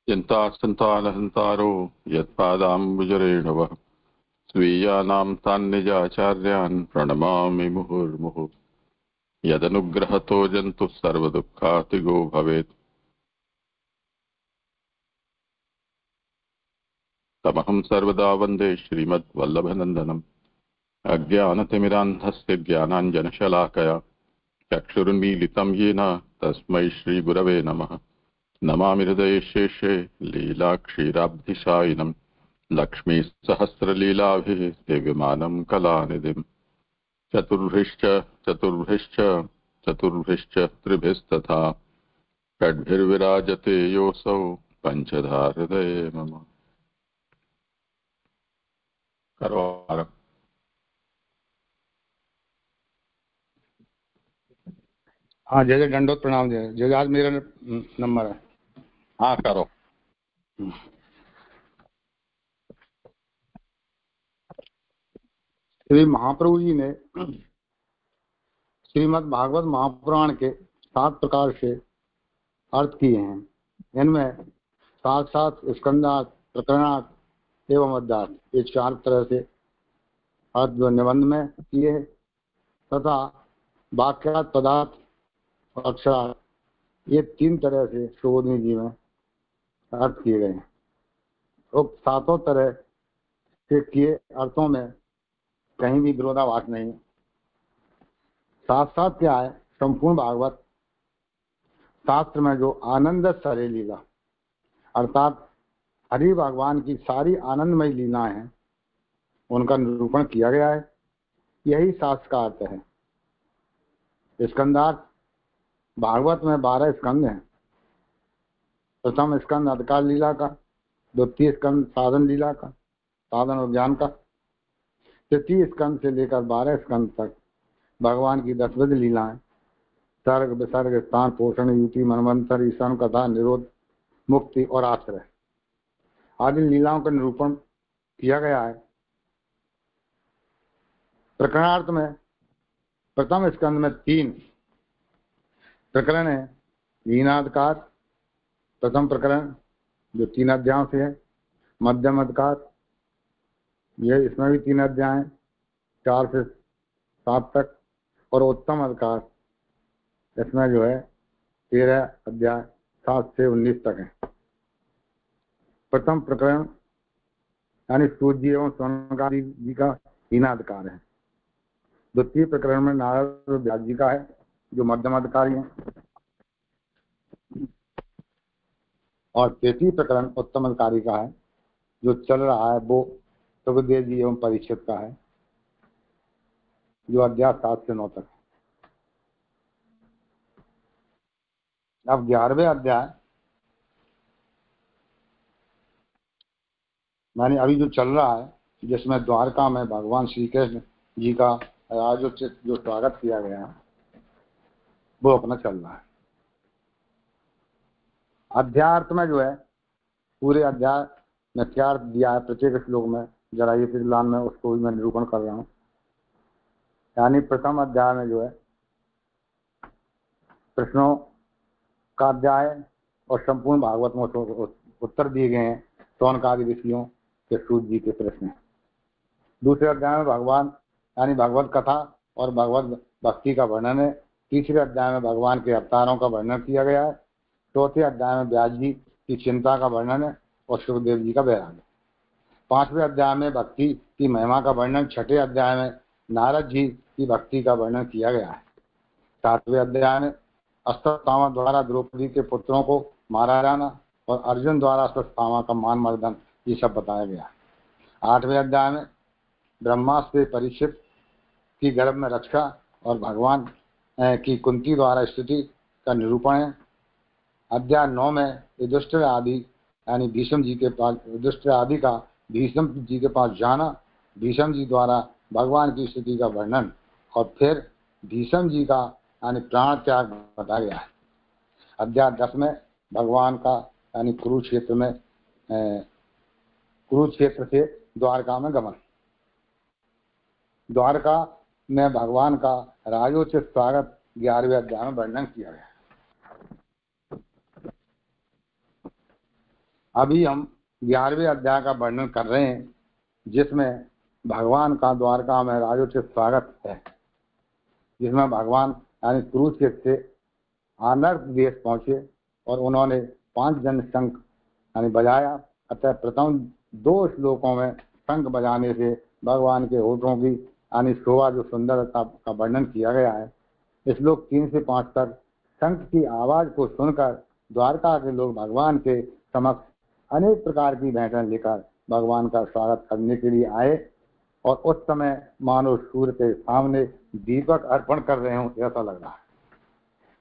चिन्तासन्तानहन्तारो यत्पादाम्बुजरेणवः स्वीयानां तान्निजाचार्यान् प्रणमामि मुहुर्मुहुः। यदनुग्रहतो जन्तुः सर्वदुःखातिगो भवेत् तमहं सर्वदा वन्दे श्रीमद्वल्लभनन्दनम्। अज्ञानतिमिरान्धस्य ज्ञानाञ्जनशलाकया चक्षुरुन्मीलितं येन तस्मै श्रीगुरवे नमः। नमामि हृदये शेषे लीलाक्षीराब्धिशायिनं लक्ष्मीसहस्रलीलाभिः सेव्यमानं कलानिधिम्। चतुर्भिश्च चतुर्भिश्च चतुर्भिश्च त्रिभिस्तथा षड्भिर्विराजते योऽसौ पञ्चधा हृदये मम। करो आरम्भ। हाँ जय जय दंडोत प्रणाम। जय जय आज मेरा नंबर है। हाँ करो। श्री महाप्रभु जी ने श्रीमद् भागवत महापुराण के 7 प्रकार से अर्थ किए हैं। इनमें सात स्कंदार्थ, प्रकरणार्थ एवं अद्यार्थ, ये 4 तरह से अर्थ निबंध में किए हैं तथा वाक्यार्थ, पदार्थ और अक्षरार्थ, ये 3 तरह से सुबोधनी जी में अर्थ किए गए हैं। उक्त 7 तरह से किए अर्थों में कहीं भी विरोधाभास नहीं। साथ साथ क्या है, संपूर्ण भागवत शास्त्र में जो आनंद सरे लीला अर्थात हरि भगवान की सारी आनंदमय लीलाएं हैं उनका निरूपण किया गया है। यही शास्त्र का अर्थ है। स्कंदार्थ, भागवत में 12 स्कंद हैं। प्रथम स्कंद अधिकार लीला का, द्वितीय स्कंद साधन लीला का, साधन और ज्ञान का, तृतीय स्कंद से लेकर 12 स्कंद तक भगवान की 10 विध लीलाएं, सर्ग, विसर्ग, स्थान, पोषण, युति, मनवंतर, ईशान, कथा, निरोध, मुक्ति और आश्रय आदि लीलाओं का निरूपण किया गया है। प्रकरणार्थ में प्रथम स्कंद में 3 प्रकरण है। लीनाधिकार प्रथम प्रकरण जो 3 अध्यायों से है, मध्यम अधिकार ये इसमें भी 3 अध्याय हैं 4 से 7 तक, और उत्तम अधिकार इसमें जो है 13 अध्याय 7 से 19 तक है। प्रथम प्रकरण यानी सूर्य जी एवं सोनकारी जी का हीनाधिकार है। द्वितीय प्रकरण में नारद और व्यास जी का है जो मध्यम अधिकारी है, और तृतीय प्रकरण उत्तम अधिकारी का है जो चल रहा है, वो सुखदेव जी एवं परीक्षित का है जो अध्याय 7 से 9 तक है। अब 11वें अध्याय माने अभी जो चल रहा है, जिसमें द्वारका में भगवान श्री कृष्ण जी का राजोचित जो स्वागत किया गया है वो अपना चल रहा है। अध्यार्थ में जो है पूरे अध्याय में क्या अर्थ दिया है प्रत्येक श्लोक में, जरा ये फिलहाल में उसको भी मैं निरूपण कर रहा हूँ। यानी प्रथम अध्याय में जो है प्रश्नों का अध्याय और संपूर्ण भागवत में उत्तर दिए गए हैं शौनकादि ऋषियों के सूत जी के प्रश्न। दूसरे अध्याय में भगवान यानी भगवत कथा और भगवत भक्ति का वर्णन है। तीसरे अध्याय में भगवान के अवतारों का वर्णन किया गया है। चौथे अध्याय में व्यास जी की चिंता का वर्णन है और सुखदेव जी का वैराग्य। 5वें अध्याय में भक्ति की महिमा का वर्णन। 6ठे अध्याय में नारद जी की भक्ति का वर्णन किया गया है। 7वें अध्याय में अश्वत्थामा द्वारा द्रौपदी के पुत्रों को मारा जाना और अर्जुन द्वारा अश्वत्थामा का मान मर्दन ये सब बताया गया है। 8वें अध्याय में ब्रह्मास्त्र से परीक्षित की गर्भ में रक्षा और भगवान की कुंती द्वारा स्थिति का निरूपण है। अध्याय 9 में युधिष्ठिर आदि यानी भीष्म जी के पास, युधिष्ठिर आदि का भीष्म जी के पास जाना, भीष्म जी द्वारा भगवान की स्थिति का वर्णन, और फिर भीष्म जी का यानी प्राण त्याग बताया गया है। अध्याय 10 में भगवान का यानी कुरुक्षेत्र से द्वारका में गमन। द्वारका में भगवान का राजोचित स्वागत 11वें अध्याय में वर्णन किया गया। अभी हम 11वें अध्याय का वर्णन कर रहे हैं, जिसमें भगवान का द्वारका में राजोचित स्वागत है, जिसमें भगवान यानी कुरुक्षेत्र से आनर्क देश पहुंचे और उन्होंने 5 जन शंख यानी बजाया। अतः प्रथम 2 श्लोकों में शंख बजाने से भगवान के होठों की यानी शोभा जो सुंदरता का वर्णन किया गया है। श्लोक 3 से 5 तक शंख की आवाज को सुनकर द्वारका के लोग भगवान के समक्ष अनेक प्रकार की भेंटें लेकर भगवान का स्वागत करने के लिए आए और उस समय मानो सूर्य के सामने दीपक अर्पण कर रहे हों ऐसा लग रहा है।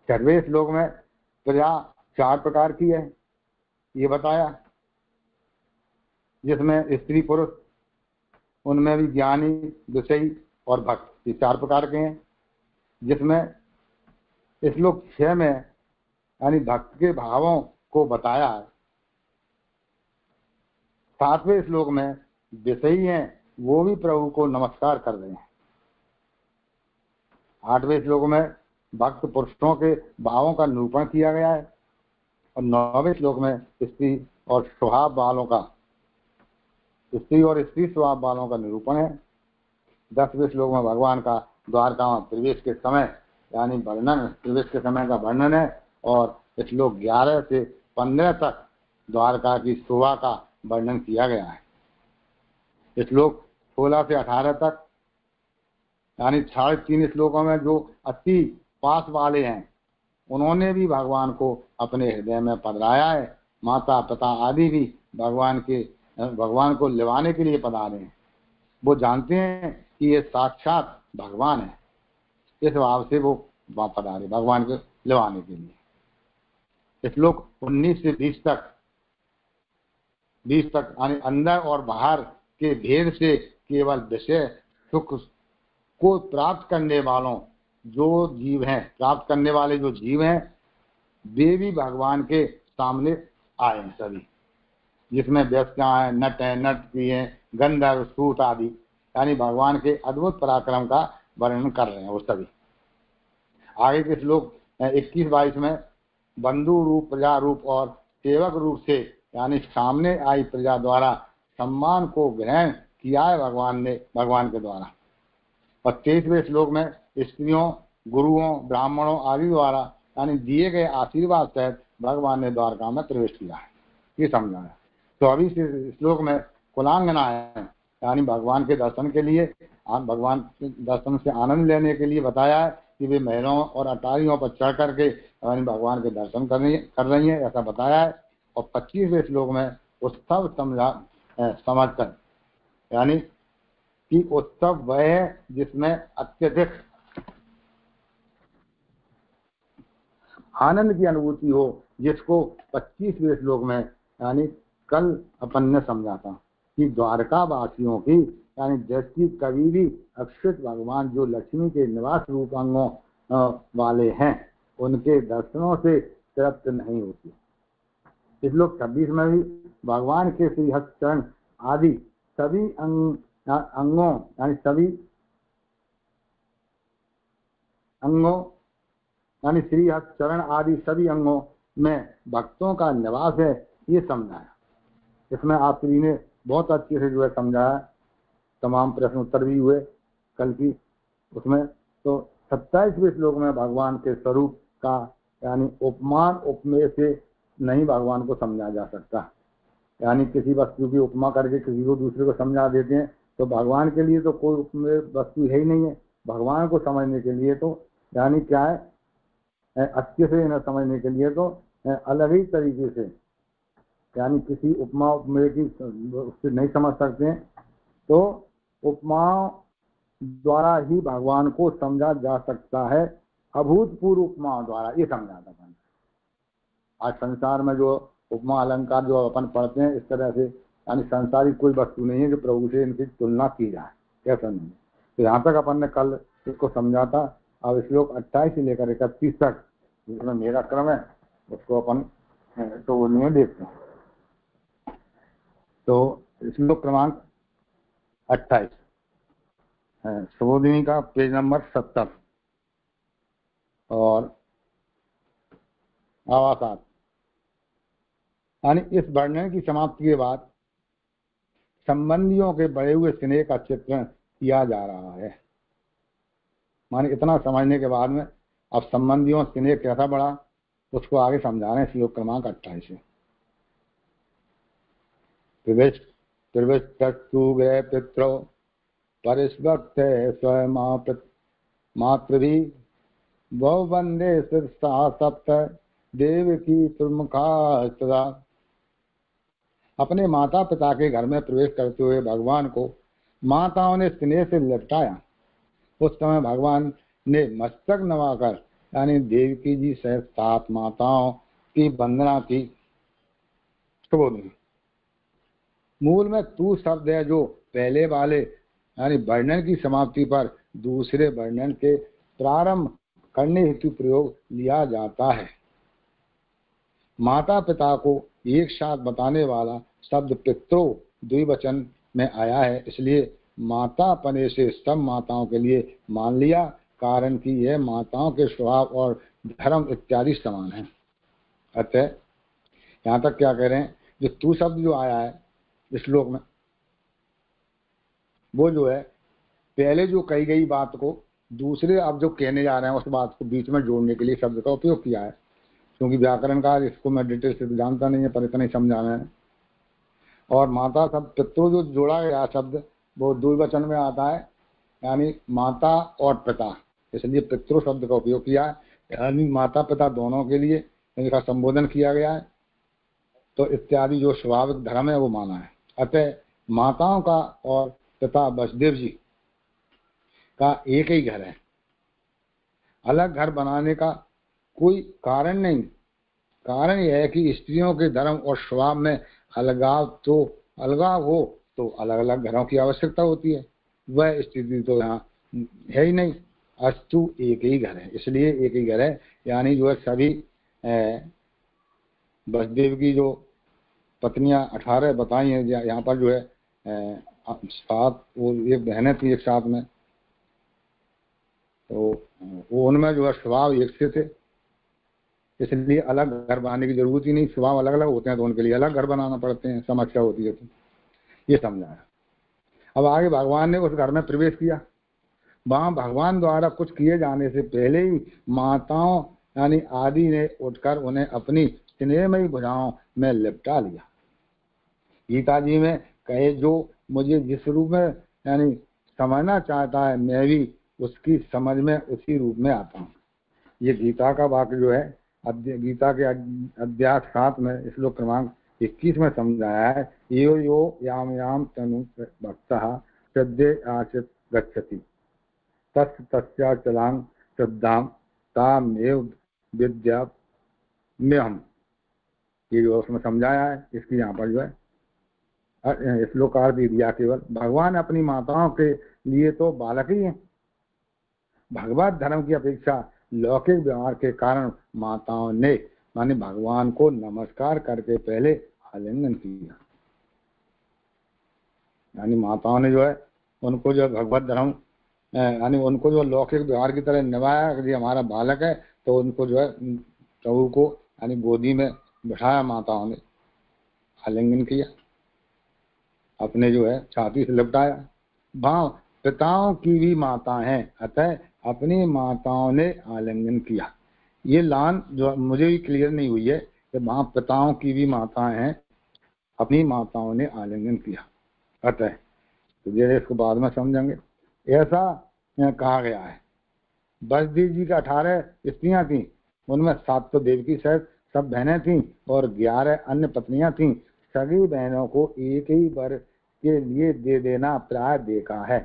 6वें श्लोक में प्रजा 4 प्रकार की है ये बताया, जिसमें स्त्री पुरुष, उनमें भी ज्ञानी, विषयी और भक्त, ये 4 प्रकार के हैं। जिसमें श्लोक 6 में यानी भक्त के भावों को बताया है। 7वें श्लोक में विषयी हैं, वो भी प्रभु को नमस्कार कर रहे हैं। 8वें श्लोक में भक्त पुरुषों के भावों का निरूपण किया गया है और 9वें श्लोक में स्त्री और स्त्री स्वभाव वालों का निरूपण है। 10वें श्लोक में भगवान का द्वारका में प्रवेश के समय यानी प्रवेश के समय का वर्णन है और श्लोक 11 से 15 तक द्वारका की शोभा का वर्णन किया गया है। श्लोक 16 से 18 तक यानी 3.5 श्लोकों में जो अति पास वाले हैं उन्होंने भी भगवान को अपने हृदय में पधराया है। माता पिता आदि भी भगवान को लिवाने के लिए पधारे हैं। वो जानते हैं कि ये साक्षात भगवान है, इस भाव से वो वहां पधारे भगवान को लिवाने के लिए। श्लोक 19 से 20 तक यानी अंदर और बाहर के भेद से केवल विषय सुख को प्राप्त करने वालों जो जीव हैं, प्राप्त करने वाले जो जीव हैं, वे भी भगवान के सामने आए हैं सभी, जिसमें व्यक्तियां हैं, नट हैं, नर्तकी हैं, गंधर्व, सूत आदि, यानी भगवान के अद्भुत पराक्रम का वर्णन कर रहे हैं वो सभी। आगे के श्लोक 21-22 में बंधु रूप, प्रजा रूप और सेवक रूप से यानी सामने आई प्रजा द्वारा सम्मान को ग्रहण किया है भगवान के द्वारा। और 23वें श्लोक में स्त्रियों, गुरुओं, ब्राह्मणों आदि द्वारा यानी दिए गए आशीर्वाद सहित भगवान ने द्वारका में प्रवेश किया है, ये समझाया। 24वें श्लोक में कुलांगना है यानी भगवान के दर्शन के लिए, भगवान के दर्शन से आनंद लेने के लिए बताया है कि वे महलों और अटारियों पर चढ़ करके यानी भगवान के दर्शन कर रही है, ऐसा बताया है। और 25वें श्लोक में उत्सव समझकर यानी कि उत्सव वह है जिसमें अत्यधिक आनंद की अनुभूति हो, जिसको 25वें श्लोक में यानी कल अपन ने समझा था कि द्वारका वासियों की यानी दृष्टि कभी भी अक्षित भगवान जो लक्ष्मी के निवास रूप अंगों वाले हैं उनके दर्शनों से तृप्त नहीं होती। श्लोक 26 में भी भगवान के श्री हस्त चरण आदि सभी अंगों यानी श्री हस्त चरण आदि सभी अंगों में भक्तों का निवास है, ये समझाया। इसमें आप श्री ने बहुत अच्छे से जो है समझाया, तमाम प्रश्न उत्तर भी हुए कल की उसमें। तो 27वें श्लोक में भगवान के स्वरूप का यानी उपमान उपमेय से नहीं भगवान को समझा जा सकता, यानी किसी वस्तु की उपमा करके किसी को दूसरे को समझा देते हैं, तो भगवान के लिए तो कोई उपमेय वस्तु है ही नहीं है। भगवान को समझने के लिए तो यानी क्या है, अच्छे से न समझने के लिए तो अलग ही तरीके से यानी किसी उपमा उपमेय की उससे नहीं समझ सकते हैं, तो उपमा द्वारा ही भगवान को समझा जा सकता है, अभूतपूर्व उपमा द्वारा ये समझा जाता है। आज संसार में जो उपमा अलंकार जो अपन पढ़ते हैं इस तरह से यानी संसारिक कोई वस्तु नहीं है जो प्रभु से इनकी तुलना की जाए, ऐसा नहीं। तो यहाँ तक अपन ने कल इसको समझा था। अब श्लोक 28 से लेकर 31 तक जिसमें मेरा क्रम है उसको अपन तो उन्हें देखते हैं। तो श्लोक क्रमांक 28 सुबोधिनी का पेज नंबर 70 और आवासात। यानी इस वर्णन की समाप्ति के बाद संबंधियों के बढ़े हुए स्नेह का चित्रण किया जा रहा है। माने इतना समझने के बाद में अब संबंधियों स्नेह कैसा बढ़ा उसको आगे समझा रहे हैं श्लोक क्रमांक 28 से। प्रविष्टस्तु गृहे पितरौ परिष्वक्ते स्वयं मातृभि बहु वंदे सा सप्त देवकी प्रमुखा सदा। अपने माता पिता के घर में प्रवेश करते हुए भगवान को माताओं ने स्नेह से लिपटाया। उस समय भगवान ने मस्तक नवाकर यानी देवकी जी सहित 7 माताओं की वंदना की। मूल में तू शब्द है जो पहले वाले यानी वर्णन की समाप्ति पर दूसरे वर्णन के प्रारंभ करने हेतु प्रयोग लिया जाता है। माता पिता को एक साथ बताने वाला शब्द पितरो द्विवचन में आया है, इसलिए माता पने से सब माताओं के लिए मान लिया, कारण कि यह माताओं के स्वभाव और धर्म इत्यादि समान है। अतः यहाँ तक क्या कह रहे हैं, जो तू शब्द जो आया है इस श्लोक में वो जो है पहले जो कही गई बात को दूसरे अब जो कहने जा रहे हैं उस बात को बीच में जोड़ने के लिए शब्द का उपयोग किया है। क्योंकि व्याकरण का इसको मैं डिटेल से तो जानता नहीं है, पर इतना ही समझाना है। और माता शब्द पितृ जो जोड़ा गया शब्द वो द्विवचन में आता है, यानी माता और पिता, इसलिए पितृ शब्द का उपयोग किया है, यानी माता पिता दोनों के लिए इनका संबोधन किया गया है। तो इत्यादि जो स्वाभाविक धर्म है वो माना है। अतः माताओं का और पिता वसुदेव जी का एक ही घर है, अलग घर बनाने का कोई कारण नहीं। कारण यह है कि स्त्रियों के धर्म और स्वभाव में अलगाव हो तो अलग अलग घरों की आवश्यकता होती है। वह स्थिति तो यहाँ है ही नहीं। अस्तु एक ही घर है, इसलिए एक ही घर है, यानी जो है सभी वसुदेव की जो पत्नियां 18 बताई हैं, यहाँ पर जो है 7 वो एक बहनें थी एक साथ में, तो वो उनमें जो है स्वभाव एक से थे, इसलिए अलग घर बनाने की जरूरत ही नहीं। स्वभाव अलग अलग होते हैं तो उनके लिए अलग घर बनाना पड़ते हैं, समस्या होती है। तो ये समझाया। अब आगे भगवान ने उस घर में प्रवेश किया। वहां भगवान द्वारा कुछ किए जाने से पहले ही माताओं यानी आदि ने उठकर उन्हें अपनी स्नेहमयी भुजाओं में लिपटा लिया। गीता जी में कहे जो मुझे जिस रूप में यानी समझना चाहता है मैं भी उसकी समझ में उसी रूप में आता हूँ। ये गीता का वाक्य जो है गीता के अध्याय 7 में श्लोक क्रमांक 21 में समझाया है। यो यो याम याम तनु भक्तः श्रद्धे आचित गच्छति तस् तस्याचलां श्रद्धां तामेव विद्याम्यहम्। ये जो उसमें समझाया है, इसकी यहाँ पर जो है श्लोकार भी दिया। केवल भगवान अपनी माताओं के लिए तो बालक ही है। भगवत धर्म की अपेक्षा लौकिक व्यवहार के कारण माताओं ने माने भगवान को नमस्कार करके पहले आलिंगन किया। यानी माताओं ने जो है उनको जो भगवत धर्म यानी उनको जो लौकिक व्यवहार की तरह निभाया कि हमारा बालक है, तो उनको जो है प्रभु को यानी गोदी में बिठाया, माताओं ने आलिंगन किया, अपने जो है छाती से लिपटाया। भाव पिताओं की भी माता हैं, अतः अपनी माताओं ने आलिंगन किया। ये लान जो मुझे भी क्लियर नहीं हुई है कि वहां पिताओं की भी माताएं हैं, अपनी माताओं ने आलिंगन किया। अतः तो जैसे इसको बाद में समझेंगे। ऐसा कहा गया है। वसुदेव जी का 18 स्त्रियां थीं, उनमें 7 तो देवकी सहित सब बहनें थीं और 11 अन्य पत्नियां थीं। सभी बहनों को एक ही वर के लिए दे देना प्राय देखा है।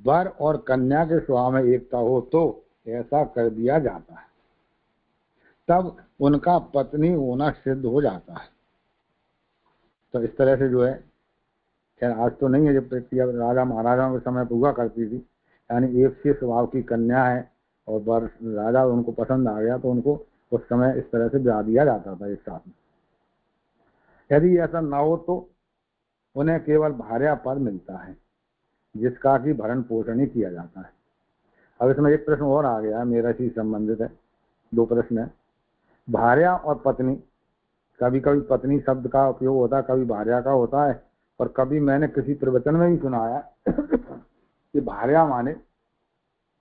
वर और कन्या के स्वभाव में एकता हो तो ऐसा कर दिया जाता है, तब उनका पत्नी होना सिद्ध हो जाता है। तो इस तरह से जो है, खैर आज तो नहीं है, जब राजा महाराजाओं के समय हुआ करती थी, यानी एक से स्वभाव की कन्या है और वर राजा उनको पसंद आ गया तो उनको उस समय इस तरह से ब्याह दिया जाता था एक साथ में। यदि ऐसा न हो तो उन्हें केवल भार्या पद मिलता है, जिसका कि भरण पोषण ही किया जाता है। अब इसमें एक प्रश्न और आ गया है, मेरा इसी संबंधित है। 2 प्रश्न है। भार्या और पत्नी कभी कभी पत्नी शब्द का उपयोग होता है, कभी भार्या का होता है, और कभी मैंने किसी प्रवचन में भी सुना है कि भार्या माने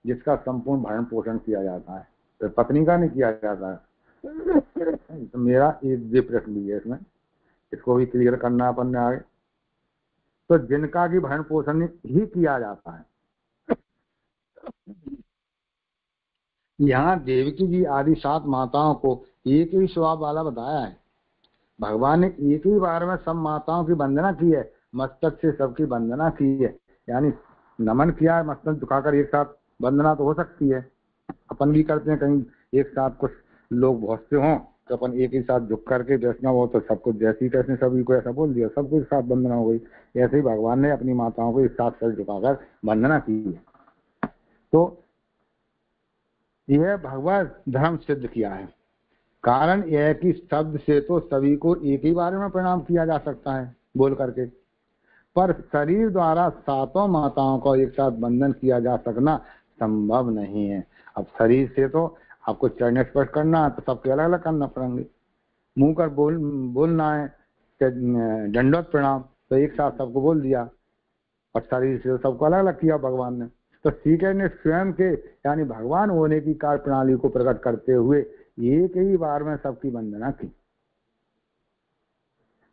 जिसका संपूर्ण भरण पोषण किया जाता है, तो पत्नी का नहीं किया जाता है। तो मेरा एक ये प्रश्न भी है इसमें, इसको भी क्लियर करना अपन ने आगे। तो जिनका की भरण पोषण ही किया जाता है, यहाँ देवकी जी आदि 7 माताओं को एक ही स्वभाव वाला बताया है। भगवान ने एक ही बार में सब माताओं की वंदना की है, मस्तक से सबकी वंदना की है, यानी नमन किया है। मस्तक झुकाकर एक साथ वंदना तो हो सकती है, अपन भी करते हैं, कहीं एक साथ कुछ लोग बहुत से हों तो अपन एक ही साथ झुक करके वैष्णव हो तो सबको जैसी तैसे सभी को ऐसा बोल दिया, सबको एक साथ वंदना हो गई। ऐसे ही भगवान ने अपनी माताओं को एक साथ सर झुकाकर वंदना की है। तो यह भगवत धर्म सिद्ध किया है। कारण यह है कि शब्द से तो सभी को एक ही बार में प्रणाम किया जा सकता है बोल करके, पर शरीर द्वारा 7 माताओं को एक साथ वंदन किया जा सकना संभव नहीं है। अब शरीर से तो आपको चरण स्पर्श करना है तो सबके अलग अलग करना पड़ेंगे, मुंह कर बोलना है दंडवत प्रणाम तो एक साथ सबको बोल दिया, और शरीर से सबको अलग अलग किया भगवान ने। तो सीकर ने स्वयं के यानी भगवान होने की कार्य प्रणाली को प्रकट करते हुए एक ही बार में सबकी वंदना की।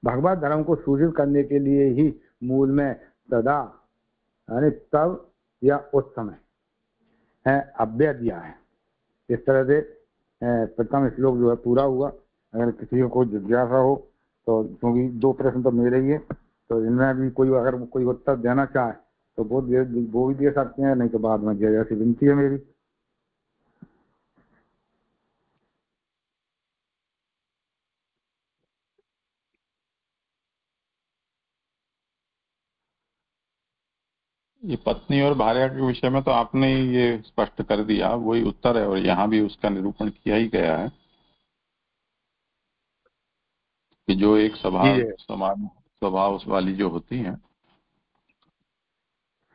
भगवत धर्म को सूचित करने के लिए ही मूल में सदा यानी तब या उस समय है अव्यय दिया है। इस तरह से प्रथम श्लोक जो है पूरा हुआ। अगर किसी को जिज्ञासा हो तो, क्योंकि 2 प्रश्न तो मेरे ही है, तो इनमें भी कोई अगर कोई उत्तर देना चाहे तो वो भी दे सकते हैं, नहीं तो बाद में जैसी विनती है मेरी। ये पत्नी और भार्या के विषय में तो आपने ये स्पष्ट कर दिया, वही उत्तर है, और यहाँ भी उसका निरूपण किया ही गया है कि जो एक समान स्वभाव वाली जो होती हैं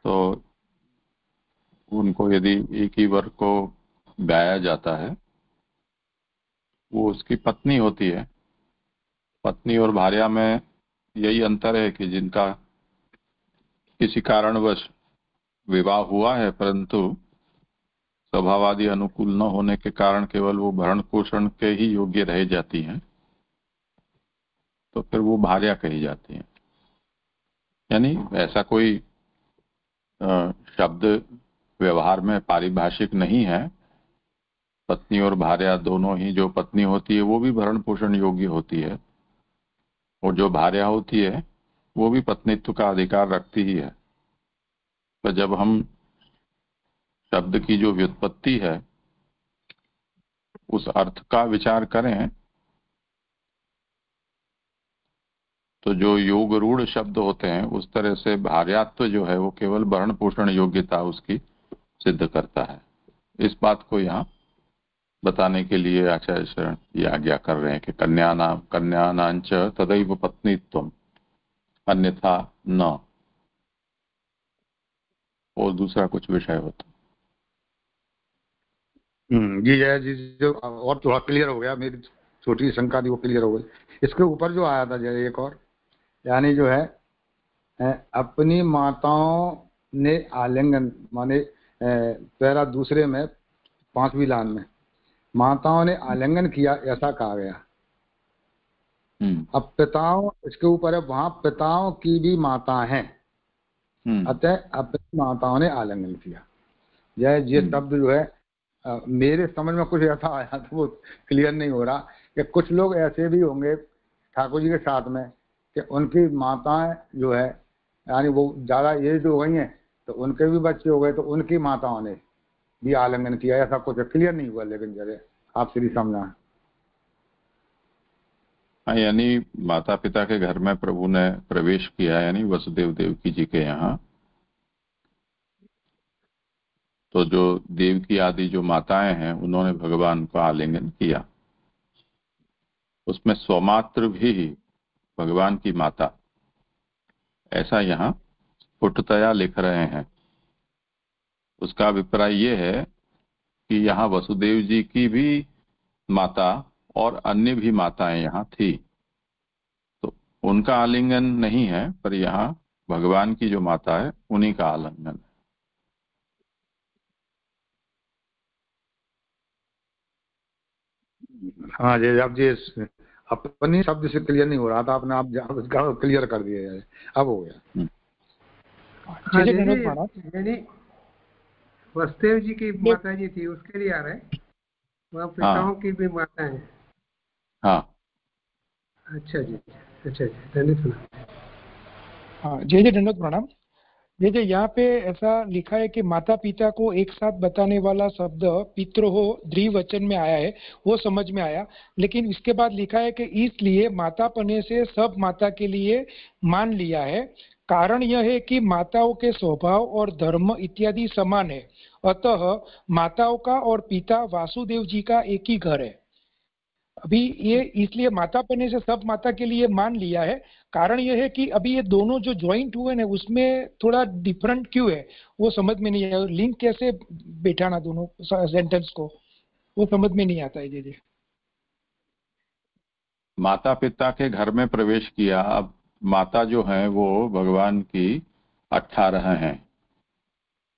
तो उनको यदि एक ही वर को गाया जाता है, वो उसकी पत्नी होती है। पत्नी और भार्या में यही अंतर है कि जिनका किसी कारणवश विवाह हुआ है परंतु स्वभावादि अनुकूल न होने के कारण केवल वो भरण पोषण के ही योग्य रह जाती हैं, तो फिर वो भार्या कही जाती हैं। यानी ऐसा कोई शब्द व्यवहार में पारिभाषिक नहीं है। पत्नी और भार्या दोनों ही, जो पत्नी होती है वो भी भरण पोषण योग्य होती है, और जो भार्या होती है वो भी पत्नीत्व का अधिकार रखती ही है। तो जब हम शब्द की जो व्युत्पत्ति है उस अर्थ का विचार करें तो जो योग रूढ़ शब्द होते हैं उस तरह से भार्यात्व जो है वो केवल भरण पोषण योग्यता उसकी सिद्ध करता है। इस बात को यहाँ बताने के लिए आचार्य शरण ये आज्ञा कर रहे हैं कि कन्यानांच तदैव पत्नीत्वम अन्यथा न, और दूसरा कुछ विषय होता। जी जय जी, जो और थोड़ा क्लियर हो गया, मेरी छोटी शंका थी वो क्लियर हो गई। इसके ऊपर जो आया था जय एक और, यानी जो है अपनी माताओं ने आलिंगन माने पैरा दूसरे में 5वीं लाइन में माताओं ने आलिंगन किया ऐसा कहा गया। अब पिताओं इसके ऊपर है, वहां पिताओं की भी माता हैं, अतः अपनी माताओं ने आलिंगन किया। ये शब्द जो है मेरे समझ में कुछ ऐसा आया तो वो क्लियर नहीं हो रहा कि कुछ लोग ऐसे भी होंगे ठाकुर जी के साथ में कि उनकी माताएं जो है यानी वो ज्यादा एज हो गई हैं तो उनके भी बच्चे हो गए तो उनकी माताओं ने भी आलिंगन किया, ऐसा कुछ क्लियर नहीं हुआ। लेकिन जरा आप श्री समझा। यानी माता पिता के घर में प्रभु ने प्रवेश किया, यानी वसुदेव देवकी जी के यहाँ, तो जो देवकी आदि जो माताएं हैं उन्होंने भगवान को आलिंगन किया। उसमें स्वमात्र भी भगवान की माता, ऐसा यहाँ स्फुटतया लिख रहे हैं। उसका अभिप्राय ये है कि यहाँ वसुदेव जी की भी माता और अन्य भी माताएं यहाँ थी। उनका आलिंगन नहीं है, पर यहाँ भगवान की जो माता है उन्हीं का आलिंगन है। हाँ जी, अब जी अपनी शब्द से क्लियर नहीं हो रहा था, आपने आप क्लियर कर दिया है, अब हो गया। हाँ जी, यानी वसुदेव जी की माता जी थी, उसके लिए आ रहा है, वहाँ पिताओं की भी माता है। हाँ अच्छा जी, अच्छा जी, धन्यवाद। हाँ, जय जय दंडवत प्रणाम। जय जय, यहाँ पे ऐसा लिखा है कि माता पिता को एक साथ बताने वाला शब्द पितृहो द्विवचन में आया है, वो समझ में आया। लेकिन इसके बाद लिखा है कि इसलिए माता पने से सब माता के लिए मान लिया है। कारण यह है कि माताओं के स्वभाव और धर्म इत्यादि समान है, अतः माताओं का और पिता वासुदेव जी का एक ही घर है। अभी ये इसलिए माता पने से सब माता के लिए मान लिया है। कारण यह है कि अभी ये दोनों जो ज्वाइंट हुए ना, उसमें थोड़ा डिफरेंट क्यों है वो समझ में नहीं आया। लिंक कैसे बैठाना दोनों सेंटेंस को, वो समझ में नहीं आता है। जी जी, माता पिता के घर में प्रवेश किया। अब माता जो है वो भगवान की 18 हैं।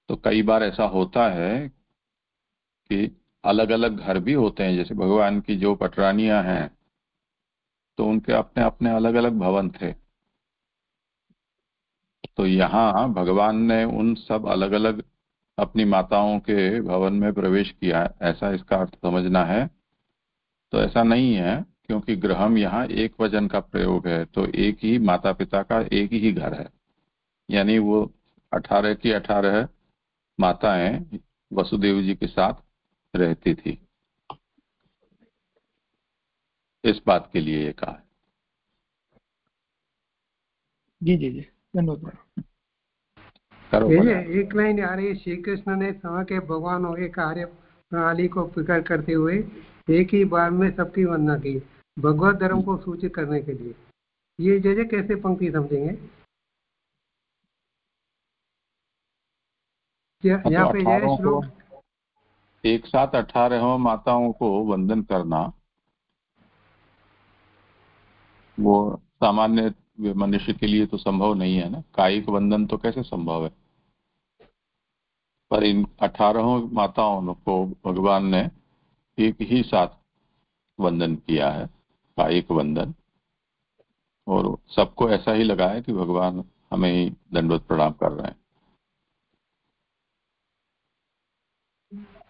तो कई बार ऐसा होता है कि अलग अलग घर भी होते हैं, जैसे भगवान की जो पटरानियां हैं तो उनके अपने अपने अलग अलग भवन थे। तो यहाँ भगवान ने उन सब अलग अलग अपनी माताओं के भवन में प्रवेश किया, ऐसा इसका अर्थ समझना है। तो ऐसा नहीं है, क्योंकि गृहम यहाँ एक वचन का प्रयोग है, तो एक ही माता पिता का एक ही घर है। यानी वो 18 की 18 माताएं वसुदेव जी के साथ रहती थी, इस बात के लिए ये कहा है। जी जी जी, धन्यवाद। करो एक लाइन आ रही है, श्री कृष्ण ने समय के भगवान हो एक कार्य प्रणाली को स्वीकार करते हुए एक ही बार में सबकी वंदना की, भगवत धर्म को सूचित करने के लिए। ये जैसे कैसे पंक्ति समझेंगे? यहाँ पे जय श्लोक एक साथ 18 माताओं को वंदन करना वो सामान्य मनुष्य के लिए तो संभव नहीं है ना। कायिक वंदन तो कैसे संभव है, पर इन 18 माताओं को भगवान ने एक ही साथ वंदन किया है, कायिक वंदन। और सबको ऐसा ही लगा है कि भगवान हमें ही दंडवत प्रणाम कर रहे हैं।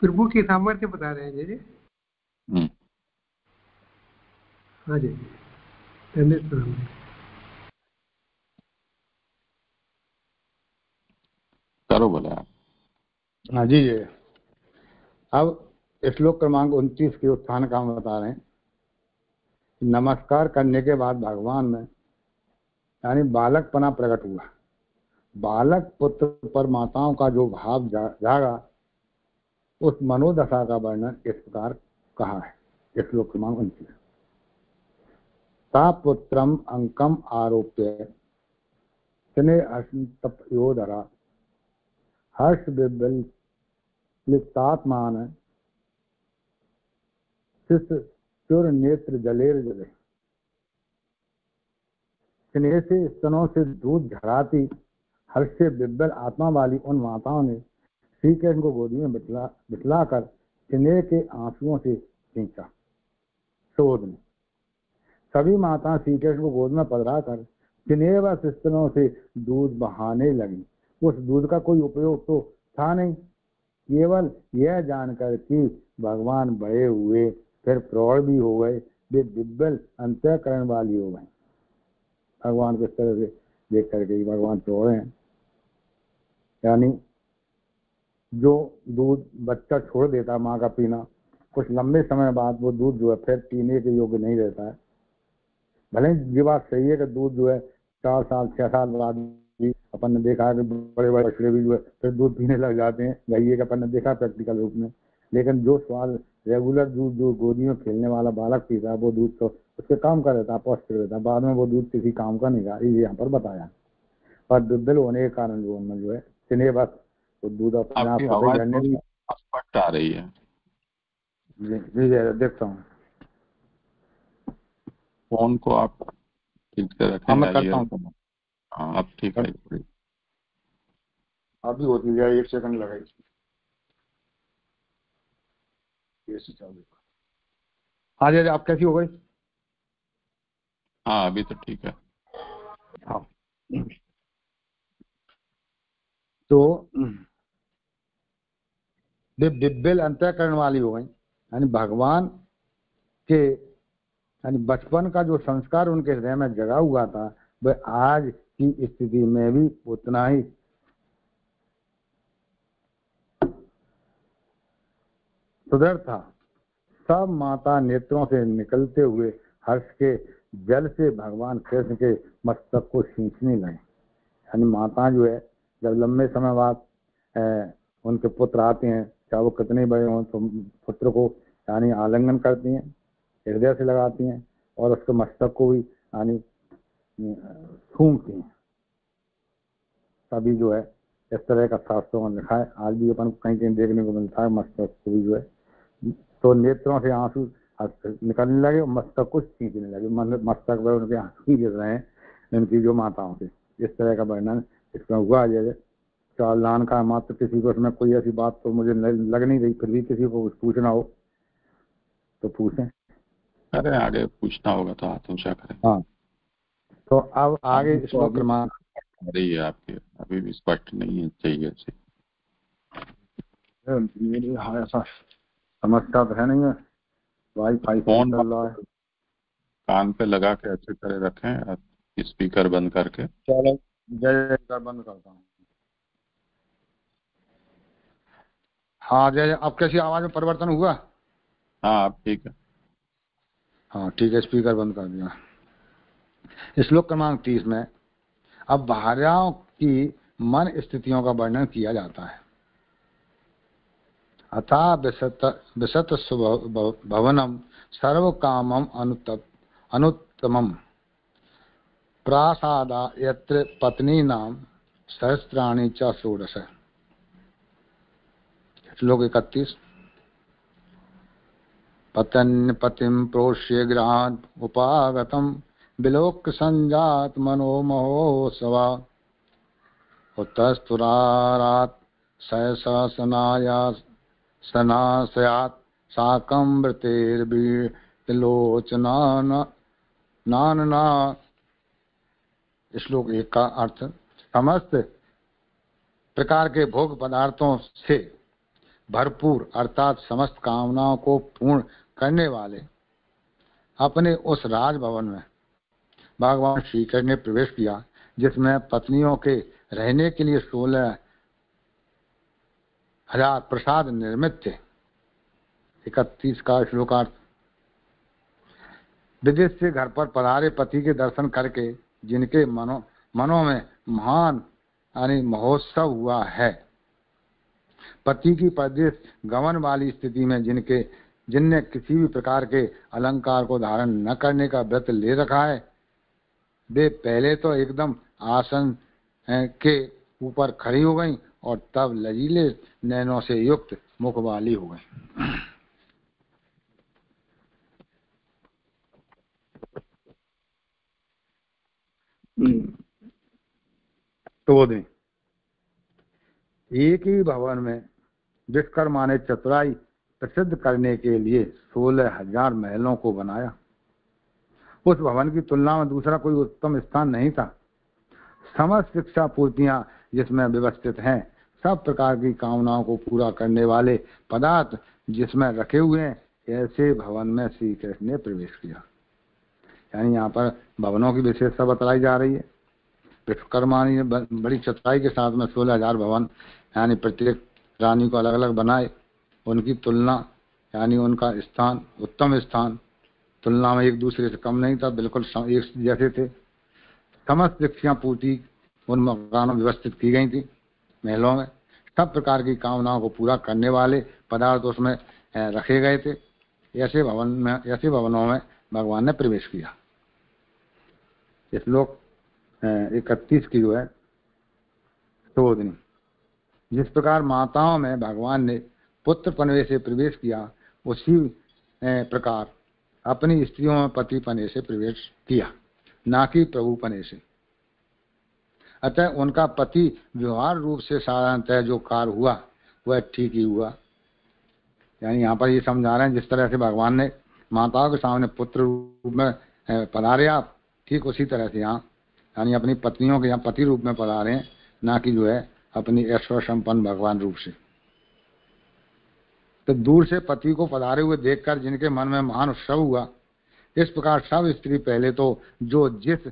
प्रभु की सामर्थ्य बता रहे हैं जी। हाँ जी, धन्यवाद। करो बोले आप। हाँ जी जी, अब श्लोक क्रमांक 29 के उत्थान का हम बता रहे हैं। नमस्कार करने के बाद भगवान में यानी बालकपना प्रकट हुआ। बालक पुत्र पर माताओं का जो भाव जागा, उस मनोदशा का वर्णन इस प्रकार कहा है। श्लोक क्रमांक 29। सा पुत्रम अंकम आरोप्य स्नेहयोधरा हर्ष विबलितात्मान चुर नेत्र जलेर जले। स्नेह से स्तनों से दूध झराती हर्ष से बिब्बल आत्मा वाली उन माताओं ने श्री कृष्ण को गोदी में बिठलाकर स्नेह के आंसुओं से खींचा। शोध में सभी माताएं श्री कृष्ण को गोद में पधराकर स्नेह व स्तनों से दूध बहाने लगी। उस दूध का कोई उपयोग तो था नहीं, केवल यह जानकर कि भगवान बड़े हुए, फिर प्रौढ़ भी हो गए, वे दिव्य अंतःकरण वाली हो गए। भगवान को इस तरह से देख करके भगवान प्रौढ़ हैं। यानी जो दूध बच्चा छोड़ देता माँ का पीना, कुछ लंबे समय बाद वो दूध जो है फिर पीने के योग्य नहीं रहता है। भले ये बात सही है कि दूध जो है 4 साल 6 साल बाद भी अपन ने देखा है कि बड़े बड़े बछड़े भी जो है फिर दूध पीने लग जाते हैं, गैये का अपन ने देखा प्रैक्टिकल रूप में। लेकिन जो स्वाद रेगुलर दूध जो गोदी में खेलने वाला बालक पीता है, वो दूध तो उसके काम का रहता है, पौष्टिक रहता है। बाद में वो दूध किसी काम का नहीं रहा, ये यहाँ पर बताया। और दुर्बल होने के कारण जो उनमें जो है स्नेह बस वो दूध अपने आप को स्पष्ट आ रही है। जी देखता हूँ फोन को आप ठीक से हाँ रखें मैं या करता ये हूँ। हाँ अब ठीक है थोड़ी। अभी होती है, 1 सेकंड लगाई। हाँ जी आप कैसी हो गई? हाँ अभी तो ठीक है। हाँ तो वे दिव्य अंतःकरण वाली हो गई, यानी भगवान के, यानी बचपन का जो संस्कार उनके हृदय में जगा हुआ था वह आज की स्थिति में भी उतना ही सुदृढ़ था। सब माता नेत्रों से निकलते हुए हर्ष के जल से भगवान कृष्ण के मस्तक को सींचने लगे। यानी माता जो है जब लंबे समय बाद उनके पुत्र आते हैं, चाहे वो कितने बड़े हों, तो पुत्र को यानी आलिंगन करती हैं, हृदय से लगाती हैं और उसके मस्तक को भी यानी सूंघती हैं। तभी जो है इस तरह का शास्त्रों में लिखा है, आज भी अपन को कहीं कहीं देखने को मिलता है, मस्तक को भी जो है तो नेत्रों से आंसू निकलने लगे और मस्तक को खींचने लगे, मस्तक पर उनके आंसू ही गिर रहे हैं इनकी जो माताओं से। इस तरह का वर्णन इसमें हुआ। जैसे चालान का मात्र किसी को इसमें कोई ऐसी बात तो मुझे लग नहीं रही, फिर भी किसी को कुछ पूछना हो तो पूछें। अरे आगे पूछना होगा तो हाथ ऊंचा करें। हाँ तो अब आगे तो श्लोक अभी क्रमांक रही है आपके, अभी भी स्पष्ट नहीं है, चाहिए ऐसे। मेरी हाँ ऐसा समझता तो है नहीं है, वाईफाई फोन चल रहा है। कान पे लगा के अच्छी तरह रखें और स्पीकर बंद करके। चलो जय जय बंद करता हूँ। हाँ जय, अब कैसी आवाज में परिवर्तन हुआ? हाँ अब ठीक है। हाँ ठीक है, स्पीकर बंद कर दिया। श्लोक क्रमांक 30 में अब भार्याओं की मन स्थितियों का वर्णन किया जाता है। अथा विशत भवनम सर्व कामम अनुत्तमम प्रासादा यत्र पत्नी नाम सहस्त्राणी च षोडश। श्लोक 31 पतन पतिम प्रोष्य गृहात् उपागतम विलोक्य संजात मनोमहोत्सवा उत्तस्तुरारात् सहसनाया सनासयात् साकं वृतेर्विलोचना नानना। श्लोक 1 का अर्थ, समस्त प्रकार के भोग पदार्थों से भरपूर अर्थात समस्त कामनाओं को पूर्ण करने वाले अपने उस राजभवन में भगवान श्री कृष्ण ने प्रवेश किया, जिसमें पत्नियों के रहने के लिए 16,000 प्रसाद निर्मित थे। 31 का श्लोकार्थ, विदेश से घर पर पधारे पति के दर्शन करके जिनके मनों में महान यानी महोत्सव हुआ है, पति की परदेश गमन वाली स्थिति में जिनने किसी भी प्रकार के अलंकार को धारण न करने का व्रत ले रखा है, वे पहले तो एकदम आसन के ऊपर खड़ी हो गईं और तब लजीले नैनों से युक्त मुख वाली हो गईं। तो दें एक ही भवन में विश्वकर्मा ने चतुराई प्रसिद्ध करने के लिए 16,000 महलों को बनाया। उस भवन की तुलना में दूसरा कोई उत्तम स्थान नहीं था। समस्त शिक्षा पूर्तियां जिसमें व्यवस्थित हैं, सब प्रकार की कामनाओं को पूरा करने वाले पदार्थ जिसमें रखे हुए हैं, ऐसे भवन में श्री कृष्ण ने प्रवेश किया। यानी यहाँ पर भवनों की विशेषता बतलाई जा रही है। विश्वकर्मा ने बड़ी चतुराई के साथ में 16,000 भवन यानी प्रत्येक रानी को अलग अलग बनाए। उनकी तुलना यानी उनका स्थान, उत्तम स्थान, तुलना में एक दूसरे से कम नहीं था, बिल्कुल एक जैसे थे। समस्त शिक्षा पूर्ति उन मकानों व्यवस्थित की गई थी। महलों में सब प्रकार की कामनाओं को पूरा करने वाले पदार्थ उसमें रखे गए थे। ऐसे भवनों में भगवान ने प्रवेश किया। श्लोक 31 की जो है शोधनी, जिस प्रकार माताओं में भगवान ने पुत्र पनवे से प्रवेश किया, उसी प्रकार अपनी स्त्रियों में पति पने से प्रवेश किया। ना कि प्रभुपने से। अतः उनका पति व्यवहार रूप से साधारणतः जो कार्य हुआ वह ठीक ही हुआ। यानी यहाँ पर ये समझा रहे हैं जिस तरह से भगवान ने माताओं के सामने पुत्र रूप में पधारे आप, ठीक उसी तरह से यहाँ यानी अपनी पत्नियों के यहाँ पति रूप में पधारे हैं, ना कि जो है अपनी ऐश्वर्य संपन्न भगवान रूप से। तो दूर से पति को पधारे हुए देखकर जिनके मन में महान उत्सव हुआ, इस प्रकार सब स्त्री पहले तो जो जिस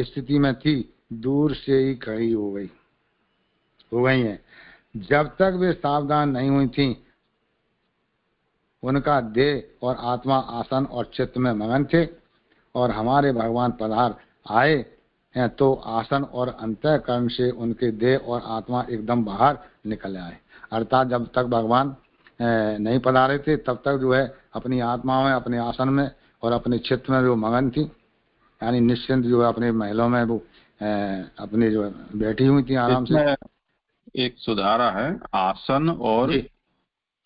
स्थिति में थी दूर से ही खड़ी हो गई हैं। जब तक वे सावधान नहीं हुई थीं, उनका देह और आत्मा आसन और चित्त में मगन थे, और हमारे भगवान पधार आए हैं तो आसन और अंतःकरण से उनके देह और आत्मा एकदम बाहर निकल आए। अर्थात जब तक भगवान नहीं पधारे थे तब तक जो है अपनी आत्मा में, अपने आसन में और अपने चित्त में जो मगन थी, यानी निश्चिंत जो है अपने महलों में वो अपने जो बैठी हुई थी आराम से। एक सुधारा है, आसन और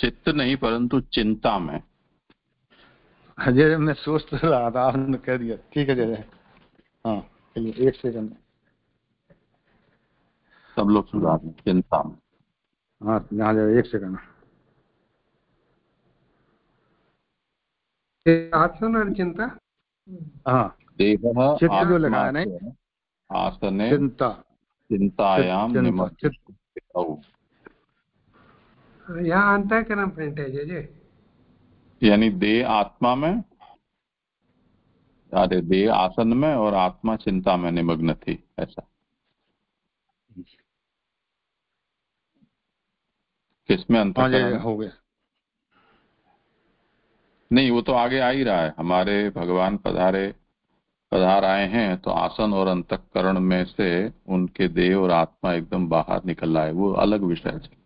चित्त नहीं परंतु चिंता में। अजय मैं सोच तो रहा था, आपने कह दिया, ठीक है जय। हाँ एक सेकंड, सब लोग सुधार में, चिंता में। हाँ यहाँ जाए, एक सेकंड। आसन और चिंता, हाँ चित्त जो लगा है नहीं, आसने चिंता चिंतायाम निमग्न। यहाँ अंतःकरण प्रिंट है जय, यानी देह आत्मा में, अरे देह आसन में और आत्मा चिंता में निमग्न थी, ऐसा। किसमें अंतःकरण हो गया? नहीं, वो तो आगे आ ही रहा है। हमारे भगवान पधार आए हैं तो आसन और अंतःकरण में से उनके देह और आत्मा एकदम बाहर निकल रहा है, वो अलग विषय है।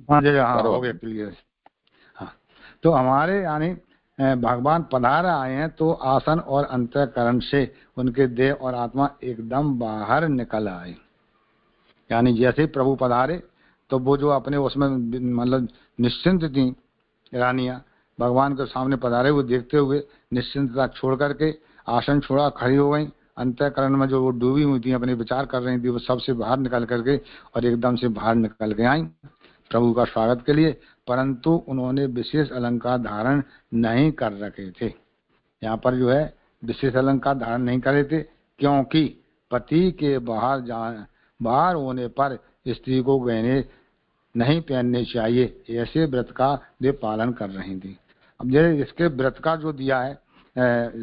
हाँ हो गया क्लियर। हाँ तो हमारे यानी भगवान पधार आए हैं तो आसन और अंतःकरण से उनके देह और आत्मा एकदम बाहर निकल आए। यानी जैसे प्रभु पधारे तो वो जो अपने उसमें मतलब निश्चिंत थी रानियां, भगवान के सामने पधारे हुए देखते हुए निश्चिंतता छोड़ करके आसन छोड़ा, खड़ी हो गई। अंतःकरण में जो वो डूबी हुई थी, अपने विचार कर रही थी, वो सबसे बाहर निकल करके और एकदम से बाहर निकल के आई प्रभु का स्वागत के लिए। परंतु उन्होंने विशेष अलंकार धारण नहीं कर रखे थे। यहाँ पर जो है विशेष अलंकार धारण नहीं करे थे, क्योंकि पति के बाहर होने पर स्त्री को गहने नहीं पहनने चाहिए, ऐसे व्रत का वे पालन कर रही थी। अब जैसे इसके व्रत का जो दिया है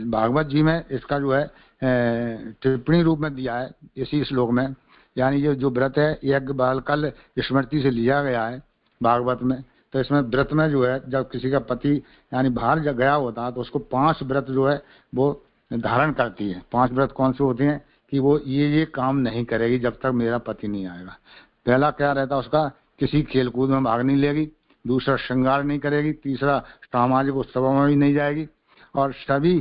भागवत जी में, इसका जो है टिप्पणी रूप में दिया है इसी श्लोक में। यानी ये जो व्रत है यज्ञ बालकल स्मृति से लिया गया है भागवत में। तो इसमें व्रत में जो है जब किसी का पति यानी बाहर गया होता है तो उसको 5 व्रत जो है वो धारण करती है। 5 व्रत कौन से होते हैं कि वो ये काम नहीं करेगी जब तक मेरा पति नहीं आएगा। पहला क्या रहता है उसका, किसी खेलकूद में भाग नहीं लेगी, दूसरा श्रृंगार नहीं करेगी, तीसरा सामाजिक उत्सवों में भी नहीं जाएगी, और सभी